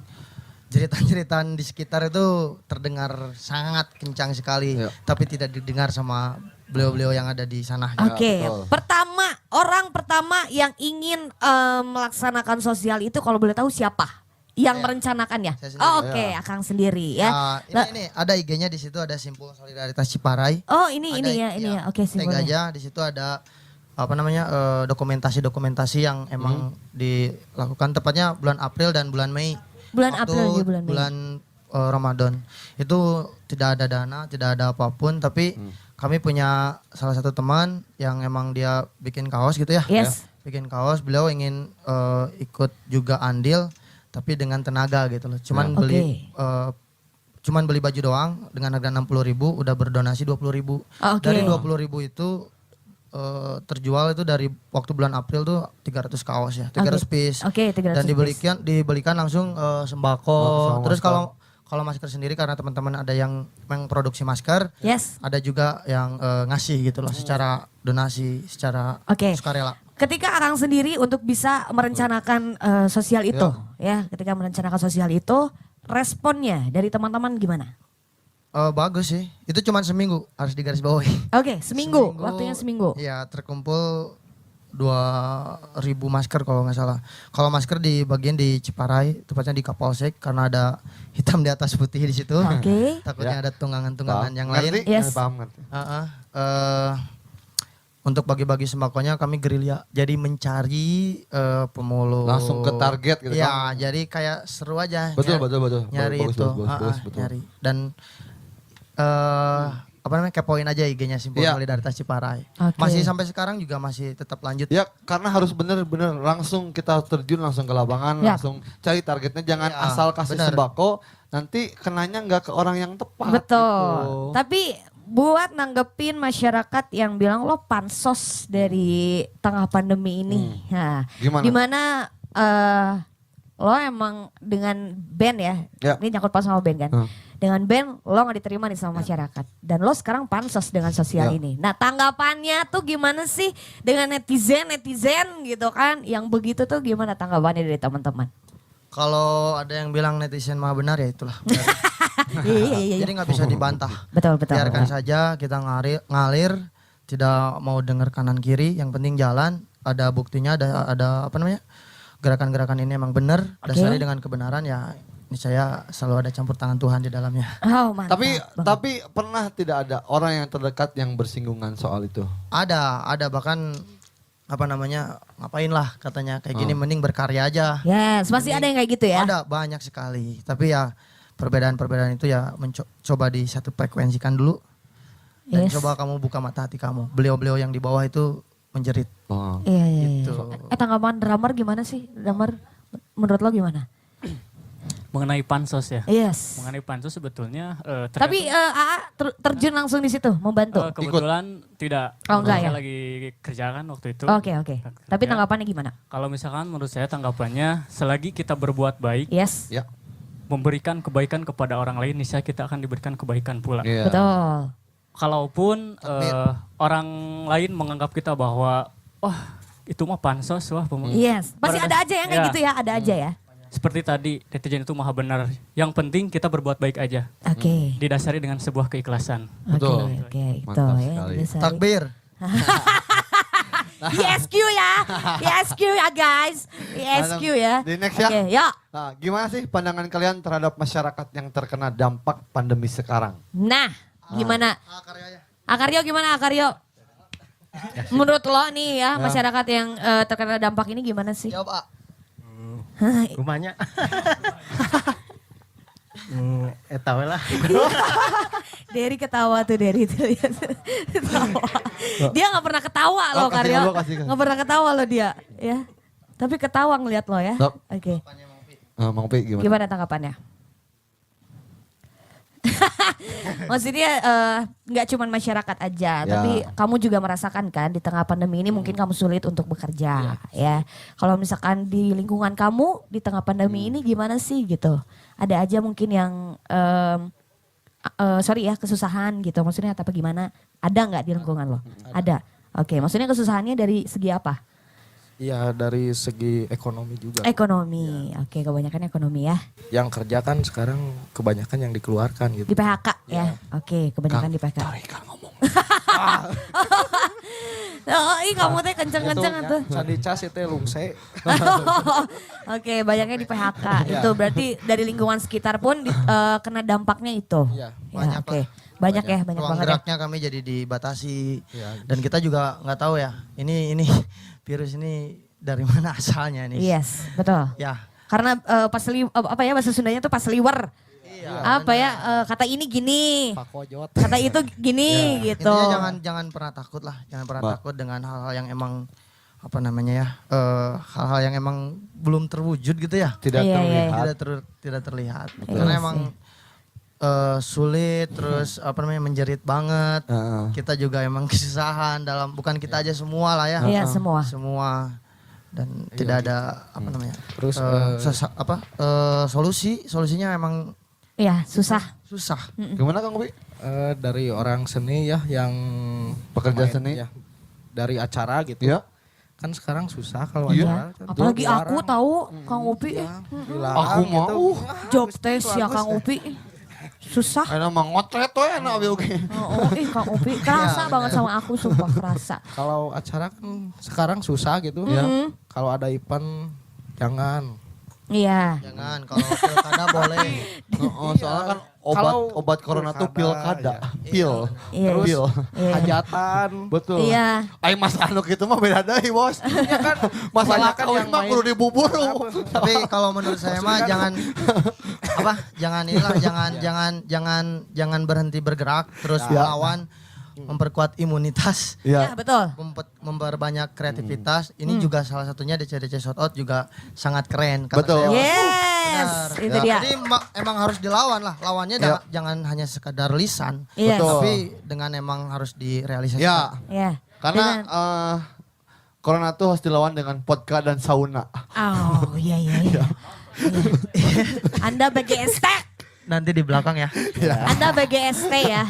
jeritan-jeritan di sekitar itu terdengar sangat kencang sekali, Ya. tapi tidak didengar sama beliau-beliau yang ada di sana. Oke, betul. orang pertama yang ingin melaksanakan sosial itu kalau boleh tahu siapa? Yang Saya. merencanakannya? Saya sendiri. Oh, oke, Akang sendiri ya. Nah, Ini ada IG-nya di situ, ada Simpul Solidaritas Ciparai. oh ini Ada, ya. Oke, tag simbolnya. aja di situ ada apa namanya dokumentasi yang emang dilakukan tepatnya bulan April dan bulan Mei. Bulan Waktu April ya bulan Mei. Ramadan itu tidak ada dana, tidak ada apapun, tapi kami punya salah satu teman yang emang dia bikin kaos gitu ya. Yes. Bikin kaos, beliau ingin ikut juga andil tapi dengan tenaga gitu loh. Cuman beli baju doang dengan harga 60.000, udah berdonasi 20.000. Oke. Dari 20.000 itu terjual itu dari waktu bulan April tuh 300 kaos ya, 300 piece. Oke, 300 Dan dibelikan langsung sembako. sama Terus masker. kalau masker sendiri karena teman-teman ada yang memproduksi masker, Yes. ada juga yang ngasih gitu loh secara donasi, secara Oke. sukarela. Ketika Akang sendiri untuk bisa merencanakan sosial itu, ya, ketika merencanakan sosial itu, responnya dari teman-teman gimana? Bagus sih, itu cuma seminggu harus digarisbawahi. Oke, seminggu, waktunya seminggu. Iya, terkumpul 2.000 masker kalau nggak salah. Kalau masker di bagian di Ciparai, tepatnya di Kapolsek karena ada hitam di atas putih di situ. Oke. Takutnya Ya. ada tunggangan-tunggangan yang Ngerti? lain. Yes. Paham ngerti. Untuk bagi-bagi sembakonya kami gerilya. Jadi mencari pemulung. Langsung ke target gitu Ya, kan? jadi kayak seru aja. Betul, betul. Nyari Bagus, itu. bagus, betul. Nyari. Dan apa namanya, kepoin aja IG-nya Simpul Iya. Solidaritas Ciparai. Oke. Masih sampai sekarang juga masih tetap lanjut. Ya karena harus bener-bener langsung kita terjun langsung ke lapangan, Ya. langsung cari targetnya, jangan Ya, asal kasih bener. sembako, nanti kenanya nggak ke orang yang tepat. Betul. gitu. Tapi buat nanggepin masyarakat yang bilang lo pansos dari tengah pandemi ini. Nah, Gimana? dimana lo emang dengan band ya, Ya. ini nyangkut pas sama band kan. Dengan band lo gak diterima nih sama masyarakat. Dan lo sekarang pansos dengan sosial Ya. ini. Nah tanggapannya tuh gimana sih dengan netizen gitu kan. Yang begitu tuh gimana tanggapannya dari teman-teman? Kalau ada yang bilang netizen mah benar ya itulah. Benar. Iya. Jadi nggak bisa dibantah. Betul. Biarkan saja kita ngalir, tidak mau dengar kanan kiri. Yang penting jalan. Ada buktinya, ada apa namanya, gerakan-gerakan ini emang benar. Oke. Dasari dengan kebenaran ya. Ini saya selalu ada campur tangan Tuhan di dalamnya. Oh mantap. Tapi pernah tidak ada orang yang terdekat yang bersinggungan soal itu? Ada bahkan apa namanya, ngapain lah katanya kayak gini, mending berkarya aja. Yes, masih ada yang kayak gitu ya? Ada banyak sekali, tapi ya perbedaan-perbedaan itu ya coba di satu frekuensikan dulu. Dan Yes. coba kamu buka mata hati kamu. Beliau-beliau yang di bawah itu menjerit. Oh. Iya. Gitu. Tanggapan drummer gimana sih? Drummer menurut lo gimana? Mengenai pansos ya. Yes. Mengenai pansos sebetulnya Tapi AA terjun langsung di situ membantu. kebetulan tidak. Oh, enggak saya ya? lagi kerjakan waktu itu. Oke. Tapi Ya. tanggapannya gimana? Kalau misalkan menurut saya tanggapannya selagi kita berbuat baik, Yes. Ya. memberikan kebaikan kepada orang lain, niscaya kita akan diberikan kebaikan pula. Iya. Betul. Kalaupun orang lain menganggap kita bahwa wah itu mah pansos, wah Yes. Masih ada aja yang kayak Ya. gitu ya, ada aja ya. seperti tadi netizen itu maha benar. Yang penting kita berbuat baik aja. Oke. Didasari dengan sebuah keikhlasan. Betul. Oke, itu Mantap ya. sekali. didasari. Takbir. ISQ ya. ISQ ya guys. ISQ ya. Di next ya. Oke, yuk. Nah, gimana sih pandangan kalian terhadap masyarakat yang terkena dampak pandemi sekarang? Nah, gimana? Akaryo gimana Akaryo? Menurut lo nih ya, masyarakat yang terkena dampak ini gimana sih? Jawab, A. Rumahnya. Eta we lah. Derry ketawa tuh Derry tuh. Ketawa. Dia nggak pernah ketawa loh kasih Karyo. dulu, kasih. Nggak pernah ketawa loh dia, ya. Tapi ketawa ngeliat lo ya. Sok. Oke. Mang Pi gimana? Gimana tanggapannya? Maksudnya nggak cuma masyarakat aja, Ya. tapi kamu juga merasakan kan di tengah pandemi ini mungkin kamu sulit untuk bekerja, ya. Kalau misalkan di lingkungan kamu di tengah pandemi ini gimana sih gitu? Ada aja mungkin yang sorry ya kesusahan gitu, maksudnya apa gimana? Ada nggak di lingkungan lo? Ada. Oke, maksudnya kesusahannya dari segi apa? Iya dari segi ekonomi juga. Ekonomi, oke kebanyakan ekonomi ya. Yang kerja kan sekarang kebanyakan yang dikeluarkan gitu. Di PHK ya, oke kebanyakan di PHK. ngomong. Oh, ih kamu teh kenceng-kenceng Itu, tuh. Sandi cas itu lungse. Oke, banyaknya di PHK. Itu berarti dari lingkungan sekitar pun kena dampaknya itu. Iya, banyak oke. lah. Banyak ya, banyak Ruang banget ya. geraknya kami jadi dibatasi. Iya. Dan kita juga nggak tahu ya, ini virus ini dari mana asalnya nih. Yes, betul. Ya. Karena apa ya bahasa Sundanya tuh pas liwer. Iya, Apa ya kata ini gini, Pakojot. kata itu gini gitu. Intinya jangan pernah takut lah, jangan pernah takut dengan hal-hal yang emang apa namanya ya, hal-hal yang emang belum terwujud gitu ya. Tidak Iya, iya, terlihat. Tidak terlihat. Betul Karena sih. emang sulit terus apa namanya menjerit banget. Heeh. Kita juga emang kesusahan dalam bukan kita aja semua lah ya. Iya, semua. Semua dan tidak ada apa namanya? Terus, solusinya emang Iya, susah. susah. Gimana Kang Pi? Dari orang seni ya yang Pekerja main, seni? ya, dari acara gitu. Iya. Kan sekarang susah kalau Iya. acara. Apalagi Dilarang. aku tahu Kang Upi Dilarang Aku mau. gitu. job test ya Kang Upi. Susah. Enak mah ngotret tuh enak oke. Oh, Kang Upi kerasa banget sama aku sumpah kerasa. Kalau acara kan sekarang susah gitu. Kalau ada event jangan. Iya. Jangan kalau pilkada boleh. Soalnya kan Kalau obat corona tuh pilkada. Pil. Iya. Terus pil. Iya. Hajatan. Betul. Iya. Ay mas anu gitu mah beda deui bos. Ya kan masalah Kebanyakan kawin yang mah main- kudu dibubur. Tapi kalau menurut saya mah jangan jangan berhenti bergerak terus melawan, memperkuat imunitas, Iya, betul. memperbanyak kreativitas. Ini juga salah satunya DC Shoutout juga sangat keren kata Betul. saya. Yes, Benar. itu dia. Jadi emang harus dilawan lah. Lawannya jangan hanya sekadar lisan, Yes. Betul. tapi dengan emang harus direalisasikan. Ya, Ya. karena Dengan- corona tuh harus dilawan dengan vodka dan sauna. Oh, iya. Iya. Anda BGST. Nanti di belakang ya. Anda BGST ya.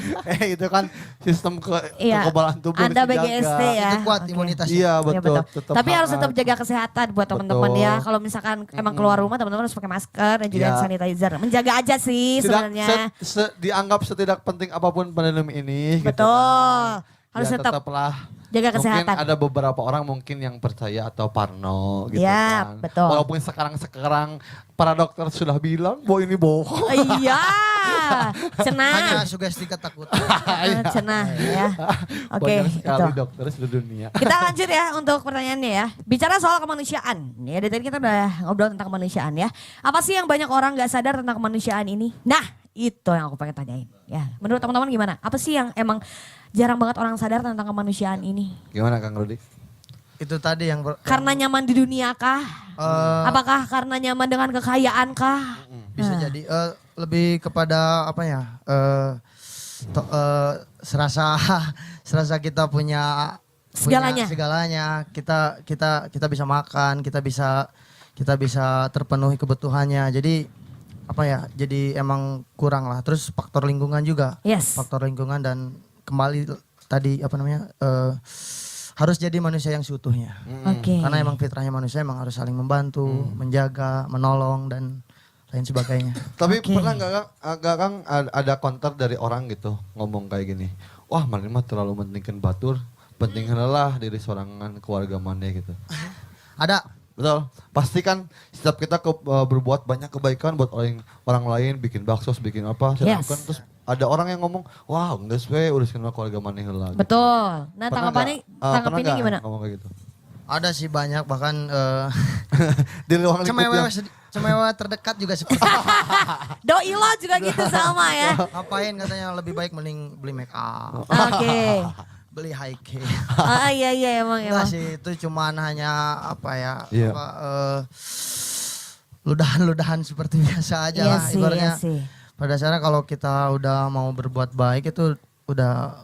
Itu kan sistem Iya. kekebalan tubuh Anda harus dijaga. BGST ya. Itu kuat Oke. imunitasnya. Iya Iya, betul. Tapi harus hangat. tetap jaga kesehatan buat teman-teman Betul. ya. Kalau misalkan emang keluar rumah teman-teman harus pakai masker dan juga Iya. hand sanitizer. Menjaga aja sih sebenarnya. Dianggap setidak penting apapun pandemi ini. gitu Betul. kan. Harus Ya, tetap tetaplah jaga kesehatan. Mungkin ada beberapa orang mungkin yang percaya atau parno gitu Ya, kan. betul. Walaupun sekarang para dokter sudah bilang bahwa ini bohong. Iya. Cenah. Hanya sugesti ketakutan. Cenah ya. Oke, Banyak sekali itu. dokter seluruh dunia. Kita lanjut ya untuk pertanyaannya ya. Bicara soal kemanusiaan. Ya dari tadi kita udah ngobrol tentang kemanusiaan ya. Apa sih yang banyak orang gak sadar tentang kemanusiaan ini? Nah itu yang aku pengen tanyain. Ya, menurut teman-teman gimana? Apa sih yang emang jarang banget orang sadar tentang kemanusiaan ini? Gimana Kang Rudi? Itu tadi yang Karena nyaman di dunia kah? Apakah karena nyaman dengan kekayaan kah? bisa jadi lebih kepada apa ya? Serasa kita punya Segalanya. segalanya. Kita bisa makan, kita bisa terpenuhi kebutuhannya. Jadi apa ya? Jadi emang kurang lah. Terus faktor lingkungan juga. Yes. Faktor lingkungan dan kembali tadi apa namanya? harus jadi manusia yang seutuhnya. Oke. Karena emang fitrahnya manusia emang harus saling membantu, menjaga, menolong dan lain sebagainya. Tapi pernah nggak Kang ada counter dari orang gitu ngomong kayak gini, wah mana mah terlalu mentingkan batur, pentingkan lah diri sorangan keluarga mana gitu. Ada. Betul. Pasti kan setiap kita berbuat banyak kebaikan buat orang lain, bikin bakso, bikin apa, Yes. kan terus ada orang yang ngomong, wah enggak we uruskan keluarga mana heula. Gitu. Betul. Nah Pernah tanggapannya nggak? tanggapinnya Pernah gimana? nggak ngomong kayak gitu? Ada sih banyak bahkan Di ruang lingkup yang cemewa terdekat juga seperti itu. Doi lo juga gitu sama ya. Ngapain katanya lebih baik mending beli make up, Oke. beli high key. Ah iya emang. Enggak sih, itu cuman hanya apa ya, Iya. ludahan-ludahan seperti biasa aja Iya lah. sih, Ibaratnya iya sih. pada dasarnya kalau kita udah mau berbuat baik itu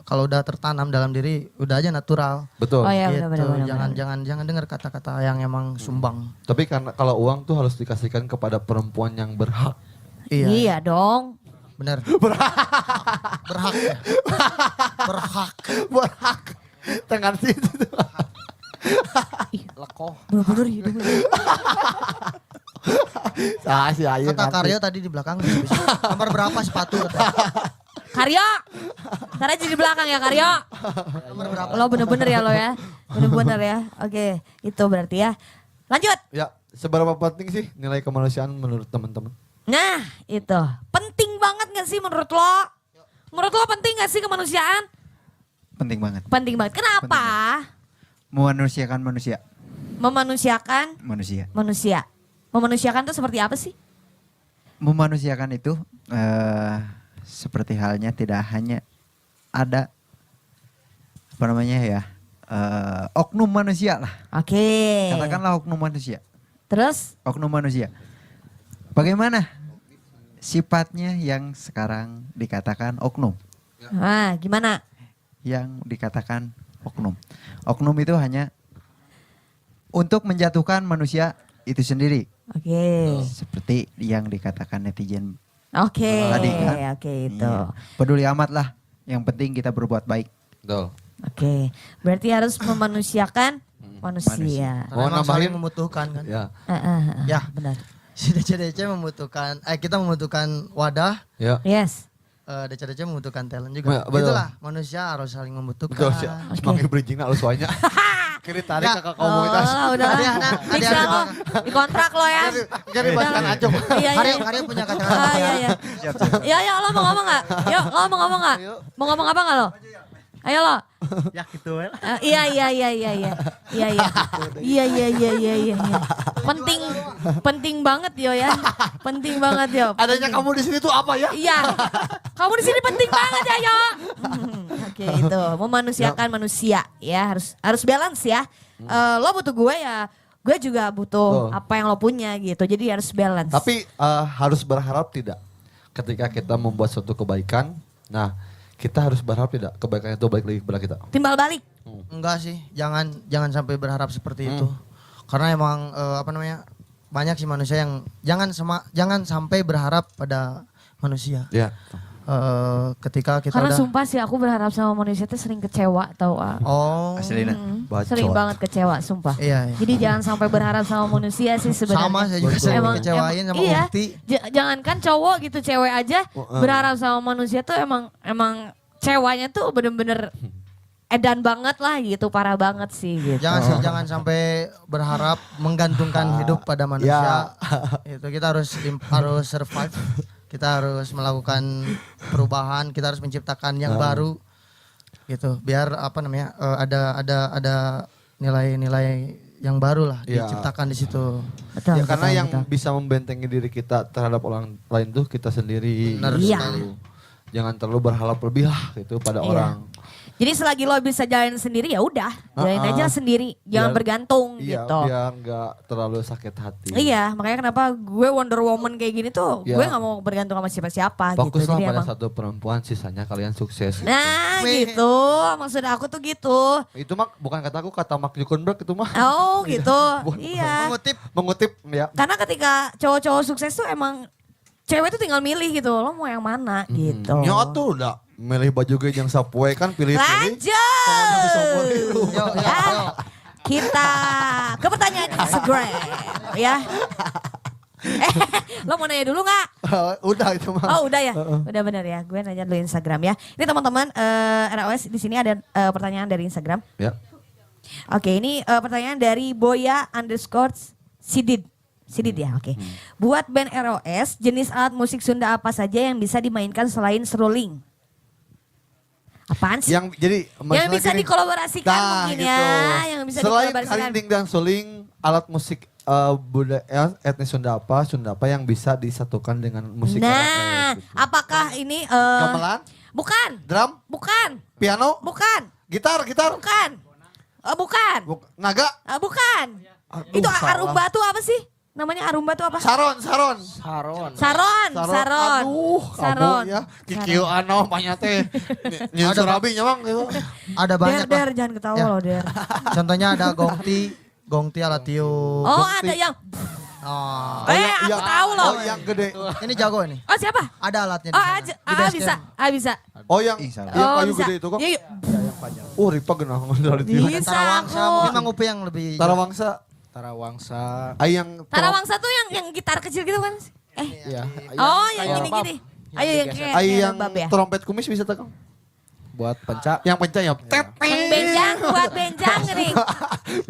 kalau udah tertanam dalam diri udah aja natural. betul. Oh iya Gitu. benar. Jangan dengar kata-kata yang emang sumbang. Tapi karena kalau uang tuh harus dikasihkan kepada perempuan yang berhak. Iya dong. Bener. Berhak. Ya? Berhak. Berhak. Tangan situ. Lekoh. Bener-bener hidup. Si Ayu Kata nanti. Karyo tadi di belakang. Nomor berapa sepatu katanya? Karyo. Ntar aja di belakang ya Karyo. Nomor berapa? Lo bener-bener ya lo ya. Bener-bener ya. Oke itu berarti ya. Lanjut. Ya, seberapa penting sih nilai kemanusiaan menurut teman-teman? Nah itu. Penting banget gak sih menurut lo? Menurut lo penting gak sih kemanusiaan? Penting banget. Penting banget. Kenapa? Memanusiakan manusia. Memanusiakan Manusia. manusia. Memanusiakan itu seperti apa sih? Memanusiakan itu seperti halnya tidak hanya ada apa namanya ya oknum manusia lah. Oke. Katakanlah oknum manusia. Terus? Oknum manusia. Bagaimana sifatnya yang sekarang dikatakan oknum? Nah gimana? Yang dikatakan oknum. Oknum itu hanya untuk menjatuhkan manusia itu sendiri. Oke. Seperti yang dikatakan netizen Oke. tadi kan. Oke itu. Iya. Peduli amat lah. Yang penting kita berbuat baik. Betul. Oke. Berarti harus memanusiakan manusia. Mau Karena emang nambahin? saling membutuhkan kan. Ya. Ya. Benar. Si DC membutuhkan, kita membutuhkan wadah, Ya. Yes. DC membutuhkan talent juga. Ya, betul. Itulah manusia harus saling membutuhkan. Betul sih. Semangat bridging nak lu soalnya. Kiri tarik ke komunitas. Oh, udah. Bisa lo. Di kontrak lo ya. Kiri bahkan aja. Iya, iya. Karya punya kata-kata. Ah, iya, iya. Ya, lo mau ngomong gak? Yuk, lo mau ngomong gak? Mau ngomong apa gak lo? Ayo lo. Ya gitu ya. Iya. Penting banget yo ya. Penting banget yo. Adanya kamu di sini tuh apa ya? Iya. Kamu di sini penting banget ya, yo. Oke, itu memanusiakan manusia ya, harus balance ya. Lo butuh gue ya, gue juga butuh apa yang lo punya gitu. Jadi harus balance. Tapi harus berharap tidak ketika kita membuat suatu kebaikan, nah kita harus berharap tidak kebaikan itu balik lagi kepada kita. Timbal balik. Enggak sih, jangan sampai berharap seperti itu. Karena emang banyak sih manusia yang jangan sampai berharap pada manusia. Ya. Ketika kita Karena udah sumpah sih aku berharap sama manusia tuh sering kecewa tau. Aslina. Sering banget kecewa sumpah. Iya. Jadi jangan sampai berharap sama manusia sih sebenarnya. Sama saya juga sering dikecewain sama iya, Ukti. Jangankan cowok gitu, cewek aja berharap sama manusia tuh emang ceweknya tuh bener-bener edan banget lah gitu, parah banget sih gitu. Jangan sampai berharap menggantungkan hidup pada manusia. Itu kita harus survive. Kita harus melakukan perubahan, kita harus menciptakan yang baru. Gitu. Biar ada nilai-nilai yang baru lah diciptakan di situ. Betul, Karena betul, yang betul. bisa membentengi diri kita terhadap orang lain tuh kita sendiri. Benar Iya. sekali. Jangan terlalu berharap lebih lah gitu pada Iya. orang. Jadi selagi lo bisa jalan sendiri ya udah, jalanin aja sendiri, jangan bergantung Iya, gitu. biar nggak terlalu sakit hati. Iya, makanya kenapa gue Wonder Woman kayak gini tuh, Iya. gue nggak mau bergantung sama siapa-siapa gitu. Fokuslah Jadi pada emang, satu perempuan, sisanya kalian sukses. nah gitu, maksud aku tuh gitu. Itu mah bukan kataku, kata Mark Zuckerberg itu mah. Oh gitu, iya. Mengutip ya. Karena ketika cowok-cowok sukses tuh emang cewek tuh tinggal milih gitu, lo mau yang mana gitu. Ya tuh udah milih baju ge yang sapoe kan pilih-pilih. Lanjut. Ya. Kita ke pertanyaan Instagram ya. Lo mau nanya dulu nggak? Udah itu mah. Oh udah ya, udah bener ya. Gue nanya dulu Instagram ya. Ini teman-teman ROS di sini ada pertanyaan dari Instagram. Ya. Oke, ini pertanyaan dari Boya_Sidid. Sidid ya, oke. Buat band ROS, jenis alat musik Sunda apa saja yang bisa dimainkan selain seruling? Apaan sih? Yang jadi Yang bisa dikolaborasikan mungkin ya, yang bisa selain dikolaborasikan. karinding dan suling, alat musik budaya etnis Sunda apa yang bisa disatukan dengan musik Nah, ROS gitu. apakah ini Gamelan, bukan, drum, bukan, piano, bukan, gitar, bukan, bukan, naga, bukan. Aduh, Itu salah. arumba tuh apa sih? Namanya arumba tuh apa? saron. Saron. Aduh, Saron. kamu ya. Kikiu ano banyak teh. Nyen surabi nyamang gitu. Ada banyak Der, lah. jangan ketawa Ya. loh, Der. Contohnya ada gongti alat tiup. Oh, ada yang Oh. aku tahu loh. Oh, yang gede. Ini jago ini. Oh, siapa? Ada alatnya di Oh, sana. Di base bisa. camp. Bisa. Oh, yang salah. yang kayu bisa. gede itu kok. Iya, iya. Oh, Ripa genah dari tiup. Bisa Tarawangsa aku. mungkin Mang Upi yang lebih. Tarawangsa. Tarawangsa. Yang Tarawangsa tuh yang gitar kecil gitu kan? Iya. Oh, yang kayak gini-gini. Ayo yang kayak yang bab ya. trompet kumis bisa tegang. Buat penca. Yang pencak ya. Tet. Yang benjang buat benjang nih.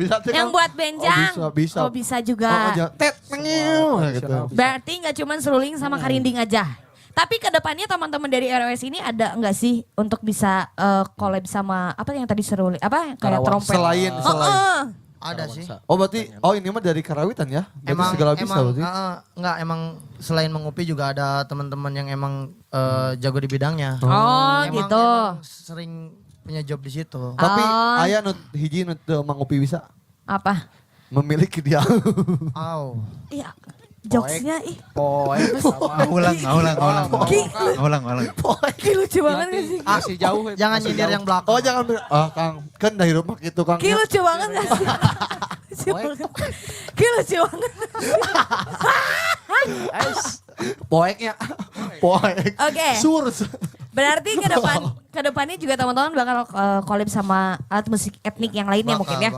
Bisa tegang. Yang buat benjang. Oh, bisa. Oh, bisa juga. Oh, tet mengiu gitu. Berarti nggak cuma seruling sama karinding aja. Tapi kedepannya teman-teman dari ROS ini ada nggak sih untuk bisa collab sama apa yang tadi seruling apa kayak trompet? Selain Ada sih. Oh berarti ini mah dari Karawitan ya? Berarti segala bisa berarti. Enggak, emang selain mengupi juga ada teman-teman yang emang jago di bidangnya. Oh, gitu. Emang sering punya job di situ. Tapi Oh. aya hiji nu teu mangupi bisa Apa? memiliki dia. Aw. Iya, jokesnya ih. Ulang. Ki lucu banget gak sih? Masih jauh. Jangan nyindir yang belakang. Oh jangan Kang, kan dari rumah gitu Kang. Ki lucu banget gak sih? Lucu banget. Ki lucu banget. Poeknya. Poek. Oke. Surs. Berarti kedepannya juga teman-teman bakal collab sama alat musik etnik yang lainnya mungkin ya.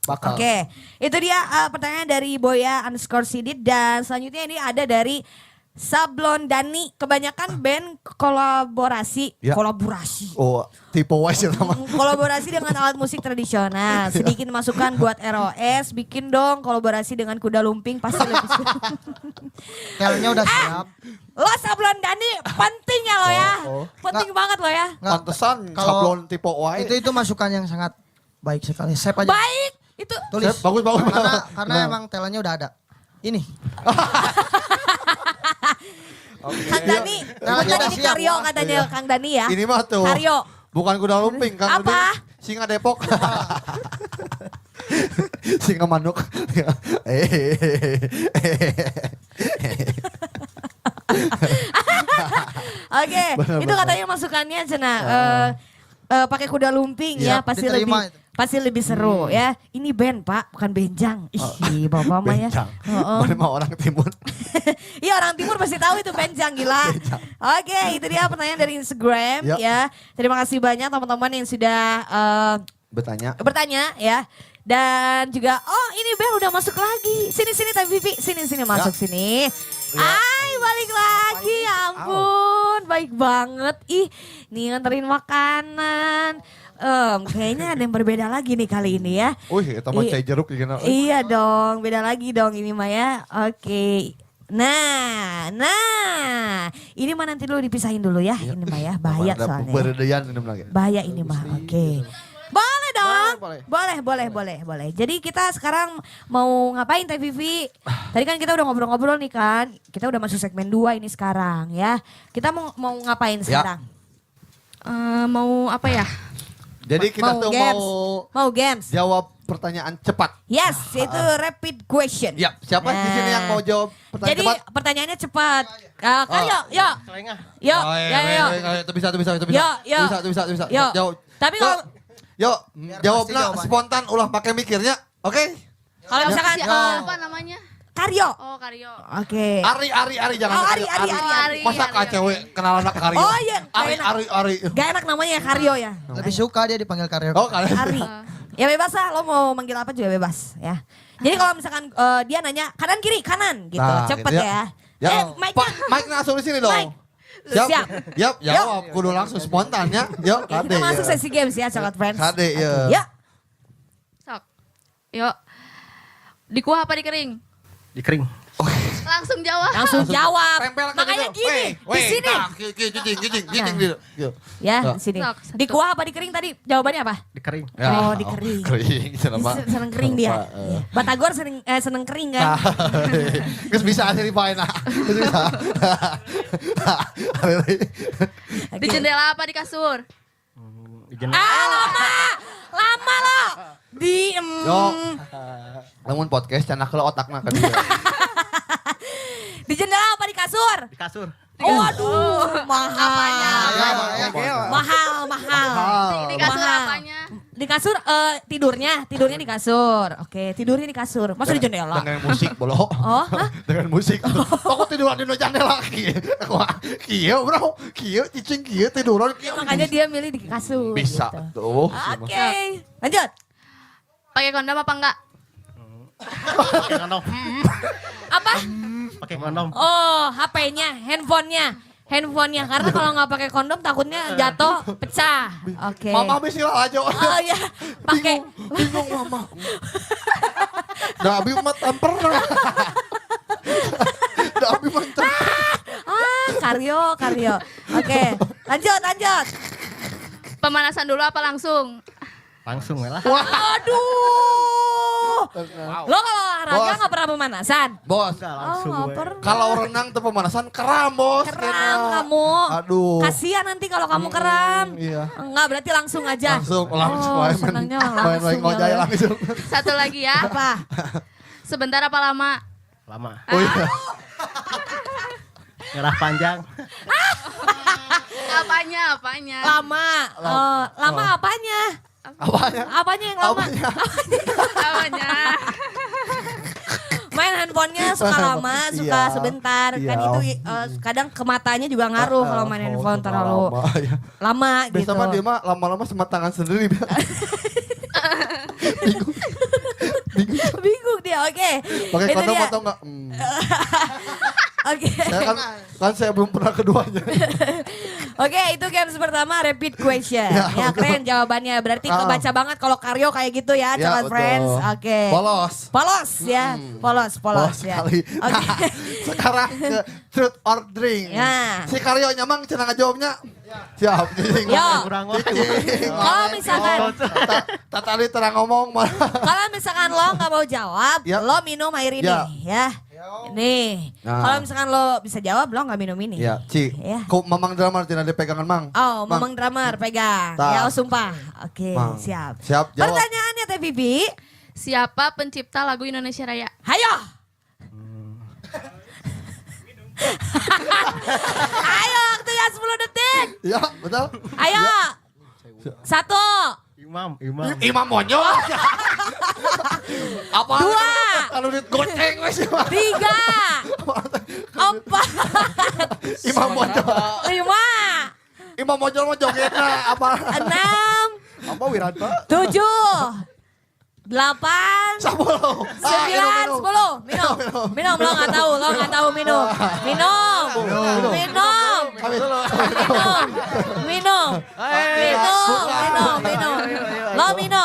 Bakal. Oke, itu dia pertanyaan dari Boya_Sidid dan selanjutnya ini ada dari Sablon Dani. Kebanyakan band kolaborasi. Ya. Oh, tipe wise ya nama. Kolaborasi dengan alat musik tradisional. Sedikit masukan buat ROS, bikin dong kolaborasi dengan kuda lumping pasti lebih seru. Talentnya udah siap. Lo Sablon Dani penting ya lo ya. Penting banget lo ya. Nggak, Pantesan kalau sablon tipe wise. itu masukan yang sangat baik sekali. Save aja. Baik, itu Tulis. Bagus. Karena emang talentnya udah ada. Ini. Kang Dani, Nah, bukan udah ini siap, Karyo Wak. katanya Kang Dani ya. Ini mah tuh. Karyo. Bukan kuda lumping Kang. Apa? Singa Depok. Singa manuk. Oke, Benar, itu benar. katanya masukannya Cena. Pakai kuda lumping Iya, ya, pasti diterima lebih itu. pasti lebih seru ya. Ini band Pak, bukan benjang. Ih, Bapak mah ya. Bencang. Heeh. Mana mah orang timur. Iya orang timur pasti tahu itu benjang gila. Oke, itu dia pertanyaan dari Instagram Yap. ya. Terima kasih banyak teman-teman yang sudah bertanya ya. Dan juga ini bel udah masuk lagi. Sini Tapi Vivi, sini masuk sini. Ay, balik lagi. Ya ampun, baik banget. Ih, nih nganterin makanan. Kayaknya ada yang berbeda lagi nih kali ini ya. Wih, itu mah cai jeruk gitu. Iya dong, beda lagi dong ini mah ya. Oke. Nah, ini mah nanti dulu dipisahin dulu ya. Ini mah ya, bahaya soalnya. Ya. Berdeyan ini lagi. Bahaya ini mah, oke. Boleh dong, Boleh. boleh. Jadi kita sekarang mau ngapain Teh Vivi? Tadi kan kita udah ngobrol-ngobrol nih kan. Kita udah masuk segmen 2 ini sekarang ya. Kita mau ngapain sekarang? Mau apa ya? Jadi kita tuh Mau games. jawab pertanyaan cepat. Yes, itu rapid question. Ya, siapa di sini yang mau jawab pertanyaan Jadi cepat? pertanyaannya cepat. Kan yuk. Yuk. Itu bisa. Yuk. Bisa. Yuk. Jawab. Tapi kalau Yuk, jawablah jawabannya. spontan ulah pakai mikirnya. Oke? kalau misalkan Apa namanya? Karyo. Oh, Karyo. Oke. Ari jangan. Oh, Ari. Masa kak cewek kenal anak Karyo? Oh iya. Ari. Gak enak namanya ya Karyo ya. Lebih suka dia dipanggil Karyo. Oh kalian. Ari. Ya bebas lah, lo mau manggil apa juga bebas ya. Jadi kalau misalkan dia nanya kanan kiri kanan gitu, Nah, cepet gitu ya. Ya, Mike-nya. Mike langsung di sini dong. Mike. Siap. Yap, jawab. Kudu langsung spontan ya. Yuk, Oke, kita masuk sesi games ya, Coklat Friends. Kade, ya. Ya. Sok. Yuk. Dikuah apa dikering? Dikering. Langsung jawab. Langsung jawab. Tempel ke Makanya situ. gini, di sini. Gijing. Ya, di sini. Sok, satu. Dikuah apa dikering tadi? Jawabannya apa? Dikering. Oh, dikering. Kering, kenapa? Seneng kering dia. Iya. Batagor seneng kering kan? Geus bisa asli paena. Geus bisa. Di jendela apa di kasur? Lama loh. Di Yo. Lamun podcast cenah kalau otakna kan dia. di jendela apa di kasur? Di kasur. Oh, aduh, mahal. Mahal. Di kasur Mahal. apanya? Di kasur tidurnya di kasur. Oke, tidurnya di kasur. Masa di jendela? Dengan musik bolo. Oh, hah? Dengan musik. Aku tiduran di jendela kieu. Kieu bro. Kieu cicing kieu tiduran kieu. Makanya dia milih di kasur. Bisa gitu. tuh. Oke, lanjut. Pakai kondom apa enggak? Pakai kondom. Apa? Pakai kondom. Oh, HP-nya, handphonenya. Karena kalau nggak pakai kondom takutnya jatuh, pecah. Oke. Mama bisa aja. Oh ya, pakai. Bingung mama. Dabi mah temper. Dabi mah temper. Karyo. Oke, lanjut. Pemanasan dulu apa langsung? Langsung lah. Aduh. Lo kalau olahraga Bos. nggak pernah pemanasan? Bos, Langsung Oh, gue. pernah. kalau renang tuh pemanasan keram bos. Keram kena. kamu. Aduh. Kasihan nanti kalau kamu keram. Iya. Enggak, berarti langsung aja. Langsung Oh, senangnya langsung main ya, ngojay lo ya. langsung. Satu lagi ya. Apa? Sebentar apa lama? Lama. Oh iya. Merah panjang. Apanya? Lama. Lama apanya? Apanya? Apanya yang lama? Apanya? Main handphonenya suka lama, suka Iya. sebentar. Kan Iya. itu kadang ke matanya juga ngaruh kalau main handphone terlalu lama, ya. lama Biasa gitu. mah dia mah lama-lama sama tangan sendiri. Bingung dia, oke. Pakai Itu kondom dia. atau enggak? Oke. Saya kan saya belum pernah keduanya. Oke, itu games pertama rapid question. Ya, Ya, betul. keren jawabannya. Berarti kebaca banget kalau Karyo kayak gitu ya, Ya, Coklat betul. Friends. Oke. Polos. Ya. Polos ya. Sekali. Oke. Nah, sekarang ke truth or drink. Ya. Si Karyo nyamang cenah ngajawabnya. Siap. Cicing. Yo. Kurang Cicing. Kalau misalkan Tadi terang ngomong malah. Kalau misalkan lo nggak mau jawab, Ya. lo minum air ini, ya. Nih, Nah. kalau misalkan lo bisa jawab, lo nggak minum ini. Ya, Ci. Ya. Kok mamang drama tina dipegangan mang? Oh, Mamang Drummer pegang. Tak. Ya, oh, sumpah. Oke, Mang. siap. Siap, jawab. Pertanyaannya Teh Bibi. Siapa pencipta lagu Indonesia Raya? Hayo. Ayo, waktunya 10 detik. Ya, betul. Ayo. 1, Imam. Imam Monyo. Apa? 2, Kalau digoceng wes. 3, 4, Imam Monyo. 5, Imam Monyo mah jogetna apa? 6, Apa Wiranto? 7, 8, 10. 9, 10. Minum. Lo nggak tahu minum.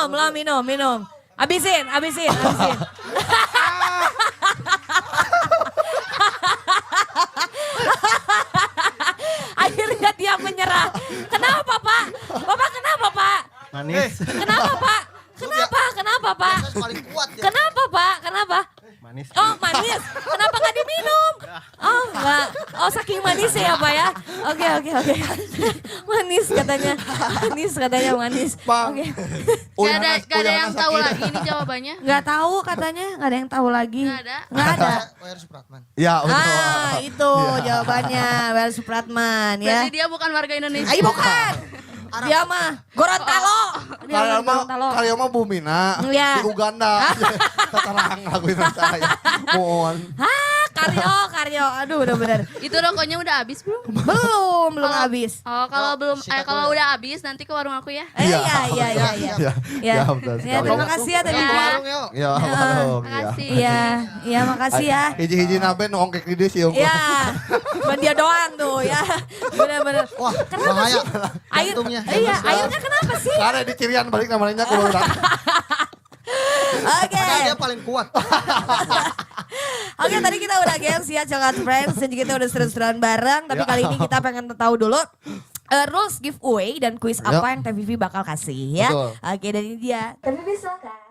Lo minum. Habisin. Akhirnya dia menyerah. Kenapa, Pak? Bapak kenapa, Pak? Manis. Kenapa, Pak? Kenapa, Pak? Paling kuat ya. Kenapa, Pak? Kenapa? Manis. Oh, manis. Kenapa nggak diminum? Oh, enggak. Oh, saking manis ya, Pak ya? Oke. Manis katanya. Manis. Bang. Oke. Gak ada yang tahu lagi ini jawabannya. Nggak tahu katanya, nggak ada yang tahu lagi. Nggak ada. Nggak ada. Supratman. Ya, betul. Ah, itu jawabannya. Wel Supratman ya. Berarti dia bukan warga Indonesia. Ayo bukan. Dia mah Gorontalo. Dia Karyo Gorontalo. mah Bumina Iya. di Uganda. Terang lagu Indonesia Raya. Mohon. Karyo. Aduh bener-bener. Itu rokoknya udah habis belum? Belum habis. Oh, kalau belum sikat kalau dulu. udah habis nanti ke warung aku ya. Iya. Ya, betul Ya, sekali. terima kasih ya tadi. Ya. Warung yuk. Ya, warung, ya. Makasih. Iya, makasih ya. Hiji-hiji nabe nongkek di sih. Iya, cuma dia doang tuh ya. Bener-bener. Wah, Kenapa bahaya. sih? Air, Jantungnya. iya, airnya kenapa sih? Karena di Cirian balik namanya ke Lurah. Oke. Padahal dia paling kuat. Oke, tadi kita udah games ya Coklat Friends dan juga kita udah seru-seruan bareng. Tapi kali ini kita pengen tahu dulu rules giveaway dan kuis apa yang TVV bakal kasih ya. Betul. Oke, dan ini dia. TVV silakan.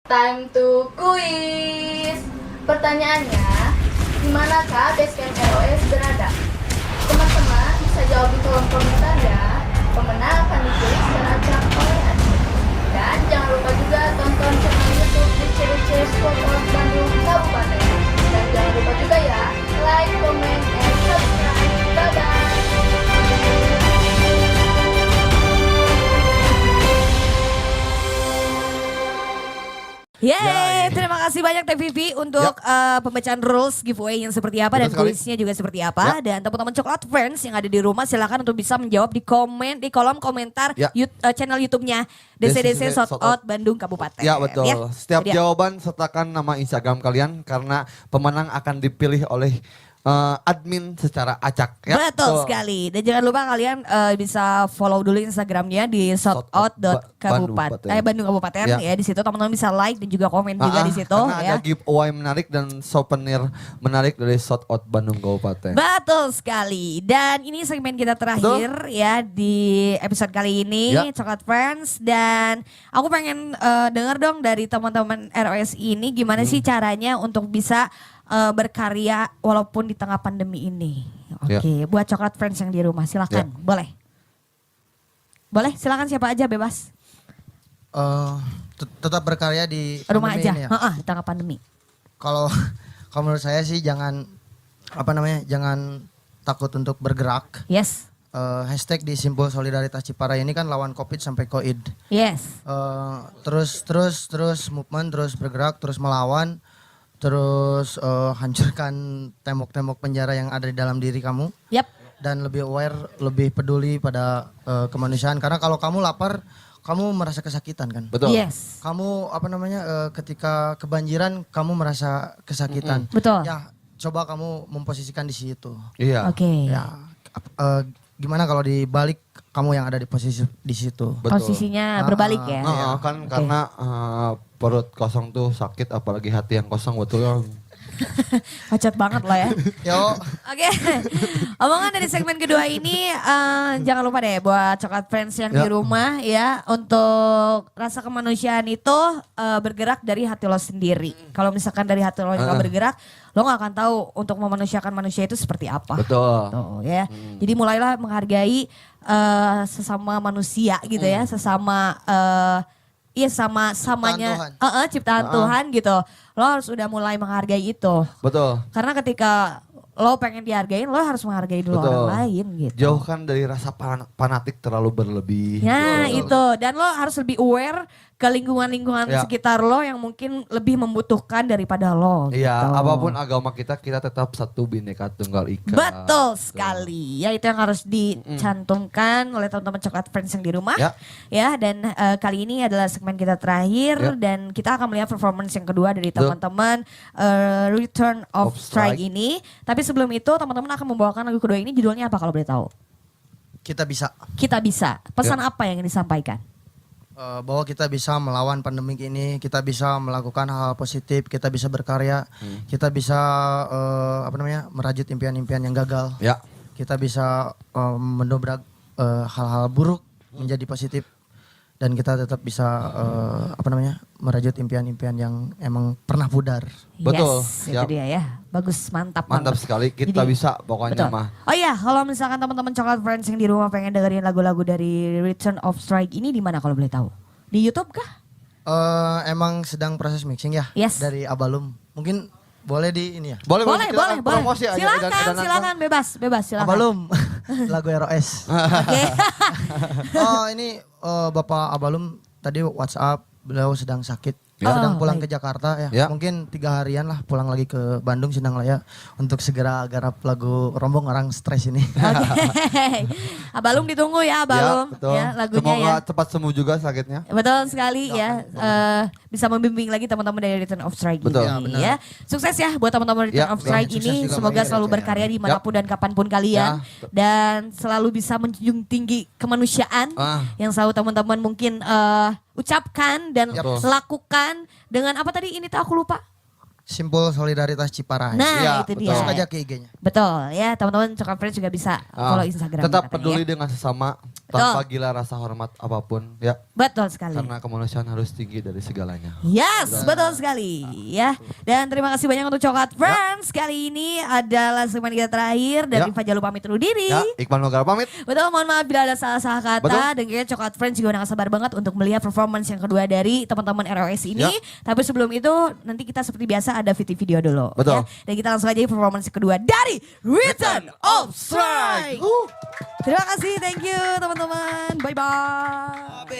Time to quiz. Pertanyaannya, di manakah basecamp ROS berada? Teman-teman bisa jawab di kolom komentar ya. Pemenang akan dipilih secara acak oleh admin. Dan jangan lupa juga tonton channel YouTube di CDC Squad Bandung Kabupaten. Dan jangan lupa juga ya, like, comment, and subscribe. Bye-bye. Yeay, terima kasih banyak TVV untuk pembacaan rules giveaway yang seperti apa dan Betul sekali. kuisnya juga seperti apa. Dan teman-teman Coklat Friends yang ada di rumah silakan untuk bisa menjawab di kolom komentar channel YouTube-nya DCDC Shout Out Bandung Kabupaten. Ya betul. Setiap Itu dia. jawaban sertakan nama Instagram kalian karena pemenang akan dipilih oleh admin secara acak. Ya? Betul sekali. Dan jangan lupa kalian bisa follow dulu Instagramnya di shoutout.kabupaten Bandung Kabupaten ya. Di situ teman-teman bisa like dan juga komen juga di situ karena ya. ada giveaway menarik dan souvenir menarik dari Shout Out Bandung Kabupaten. Betul sekali. Dan ini segmen kita terakhir ya di episode kali ini Coklat Friends, dan aku pengen dengar dong dari teman-teman ROS ini gimana sih caranya untuk bisa berkarya walaupun di tengah pandemi ini. Oke, buat Coklat Friends yang di rumah silakan. Boleh silakan, siapa aja bebas. Tetap berkarya di Rumah pandemi aja ini ya. di tengah pandemi. Kalau menurut saya sih jangan jangan takut untuk bergerak. Yes. Hashtag di Simpul Solidaritas Ciparai ini kan lawan COVID sampai COVID. Yes. Terus movement, terus bergerak, terus melawan, terus hancurkan tembok-tembok penjara yang ada di dalam diri kamu. Yap. Dan lebih aware, lebih peduli pada kemanusiaan. Karena kalau kamu lapar, kamu merasa kesakitan kan. Betul. Yes. Kamu ketika kebanjiran kamu merasa kesakitan. Betul. Ya, coba kamu memposisikan di situ. Iya. Oke. Ya, gimana kalau dibalik kamu yang ada di posisi di situ? Betul. Posisinya berbalik ya. Kan karena perut kosong tuh sakit, apalagi hati yang kosong, betul kan? Macet banget lah ya. Yo. Oke, omongan dari segmen kedua ini jangan lupa deh buat Coklat Friends yang di rumah ya, untuk rasa kemanusiaan itu bergerak dari hati lo sendiri. Kalau misalkan dari hati lo nggak bergerak, lo nggak akan tahu untuk memanusiakan manusia itu seperti apa. Betul. Tuh, ya. Jadi mulailah menghargai sesama manusia gitu ya, sesama samanya ciptaan Tuhan gitu. Lo harus udah mulai menghargai itu. Betul. Karena ketika lo pengen dihargain, lo harus menghargai dulu orang lain gitu. Jauhkan dari rasa fanatik terlalu berlebih. Ya itu, dan lo harus lebih aware ke lingkungan-lingkungan sekitar lo yang mungkin lebih membutuhkan daripada lo. Iya, gitu. apapun agama kita tetap satu Bhinneka Tunggal Ika. Betul sekali. Ya itu yang harus dicantumkan oleh teman-teman Coklat Friends yang di rumah. Ya, dan kali ini adalah segmen kita terakhir dan kita akan melihat performance yang kedua dari teman-teman Return of Strike ini. Tapi sebelum itu teman-teman akan membawakan lagu kedua ini, judulnya apa kalau boleh tahu? Kita bisa. Kita bisa. Pesan apa yang ingin disampaikan? Bahwa kita bisa melawan pandemik ini, kita bisa melakukan hal-hal positif, kita bisa berkarya, kita bisa merajut impian-impian yang gagal. Ya. Kita bisa mendobrak hal-hal buruk menjadi positif, dan kita tetap bisa merajut impian-impian yang emang pernah pudar. Betul. Yes, itu dia ya. Bagus, mantap. Mantap sekali, kita bisa pokoknya mah. Oh iya, kalau misalkan teman-teman Coklat Friends yang di rumah pengen dengerin lagu-lagu dari Return of Strike ini di mana kalau boleh tahu? Di YouTube kah? Emang sedang proses mixing ya Yes. dari Abalum. Mungkin Boleh di ini ya. Boleh, Boleh, silakan. boleh. Promosi aja. Silakan, bebas, silakan. Abalum, lagu ROS. Oke. Oh ini Bapak Abalum tadi WhatsApp, beliau sedang sakit. Ya. Sedang pulang baik. ke Jakarta ya. Ya. Mungkin 3 harian lah pulang lagi ke Bandung Sindang Laya untuk segera garap lagu Rombong Orang Stres ini. Oke. Abalum ditunggu ya, Abalum. Ya, betul. Ya, lagunya Semoga ya. cepat sembuh juga sakitnya. Betul sekali ya. Bisa membimbing lagi teman-teman dari Return of Strike Betul. ini ya. Sukses ya buat teman-teman Return Ya, of Strike betul. ini. Sukses juga Semoga bagi selalu RCR. berkarya dimanapun dan kapanpun kalian. Dan selalu bisa menjunjung tinggi kemanusiaan. Yang selalu teman-teman mungkin ucapkan dan lakukan dengan apa tadi ini tuh aku lupa. Simpul Solidaritas Ciparai. Nah Ya, itu betul. dia. Masuk aja ke IG-nya. Betul ya teman-teman Coklat Friends juga bisa follow Instagram. Tetap katanya peduli ya. dengan sesama tanpa gila rasa hormat apapun ya. Betul sekali. Karena kemanusiaan harus tinggi dari segalanya. Yes, betul sekali ya. Dan terima kasih banyak untuk Coklat Friends. Kali ini adalah segmen kita terakhir dan Ya. Rifa Jalu pamit undur diri. Ya, Iqbal Nogara pamit. Betul, mohon maaf bila ada salah-salah kata. Betul. Dan kayaknya Coklat Friends juga udah gak sabar banget untuk melihat performance yang kedua dari teman-teman ROS ini. Ya. Tapi sebelum itu nanti kita seperti biasa ada video dulu. Betul. Ya. Dan kita langsung aja performance kedua dari Return of Strike. Terima kasih, thank you teman-teman. Bye-bye.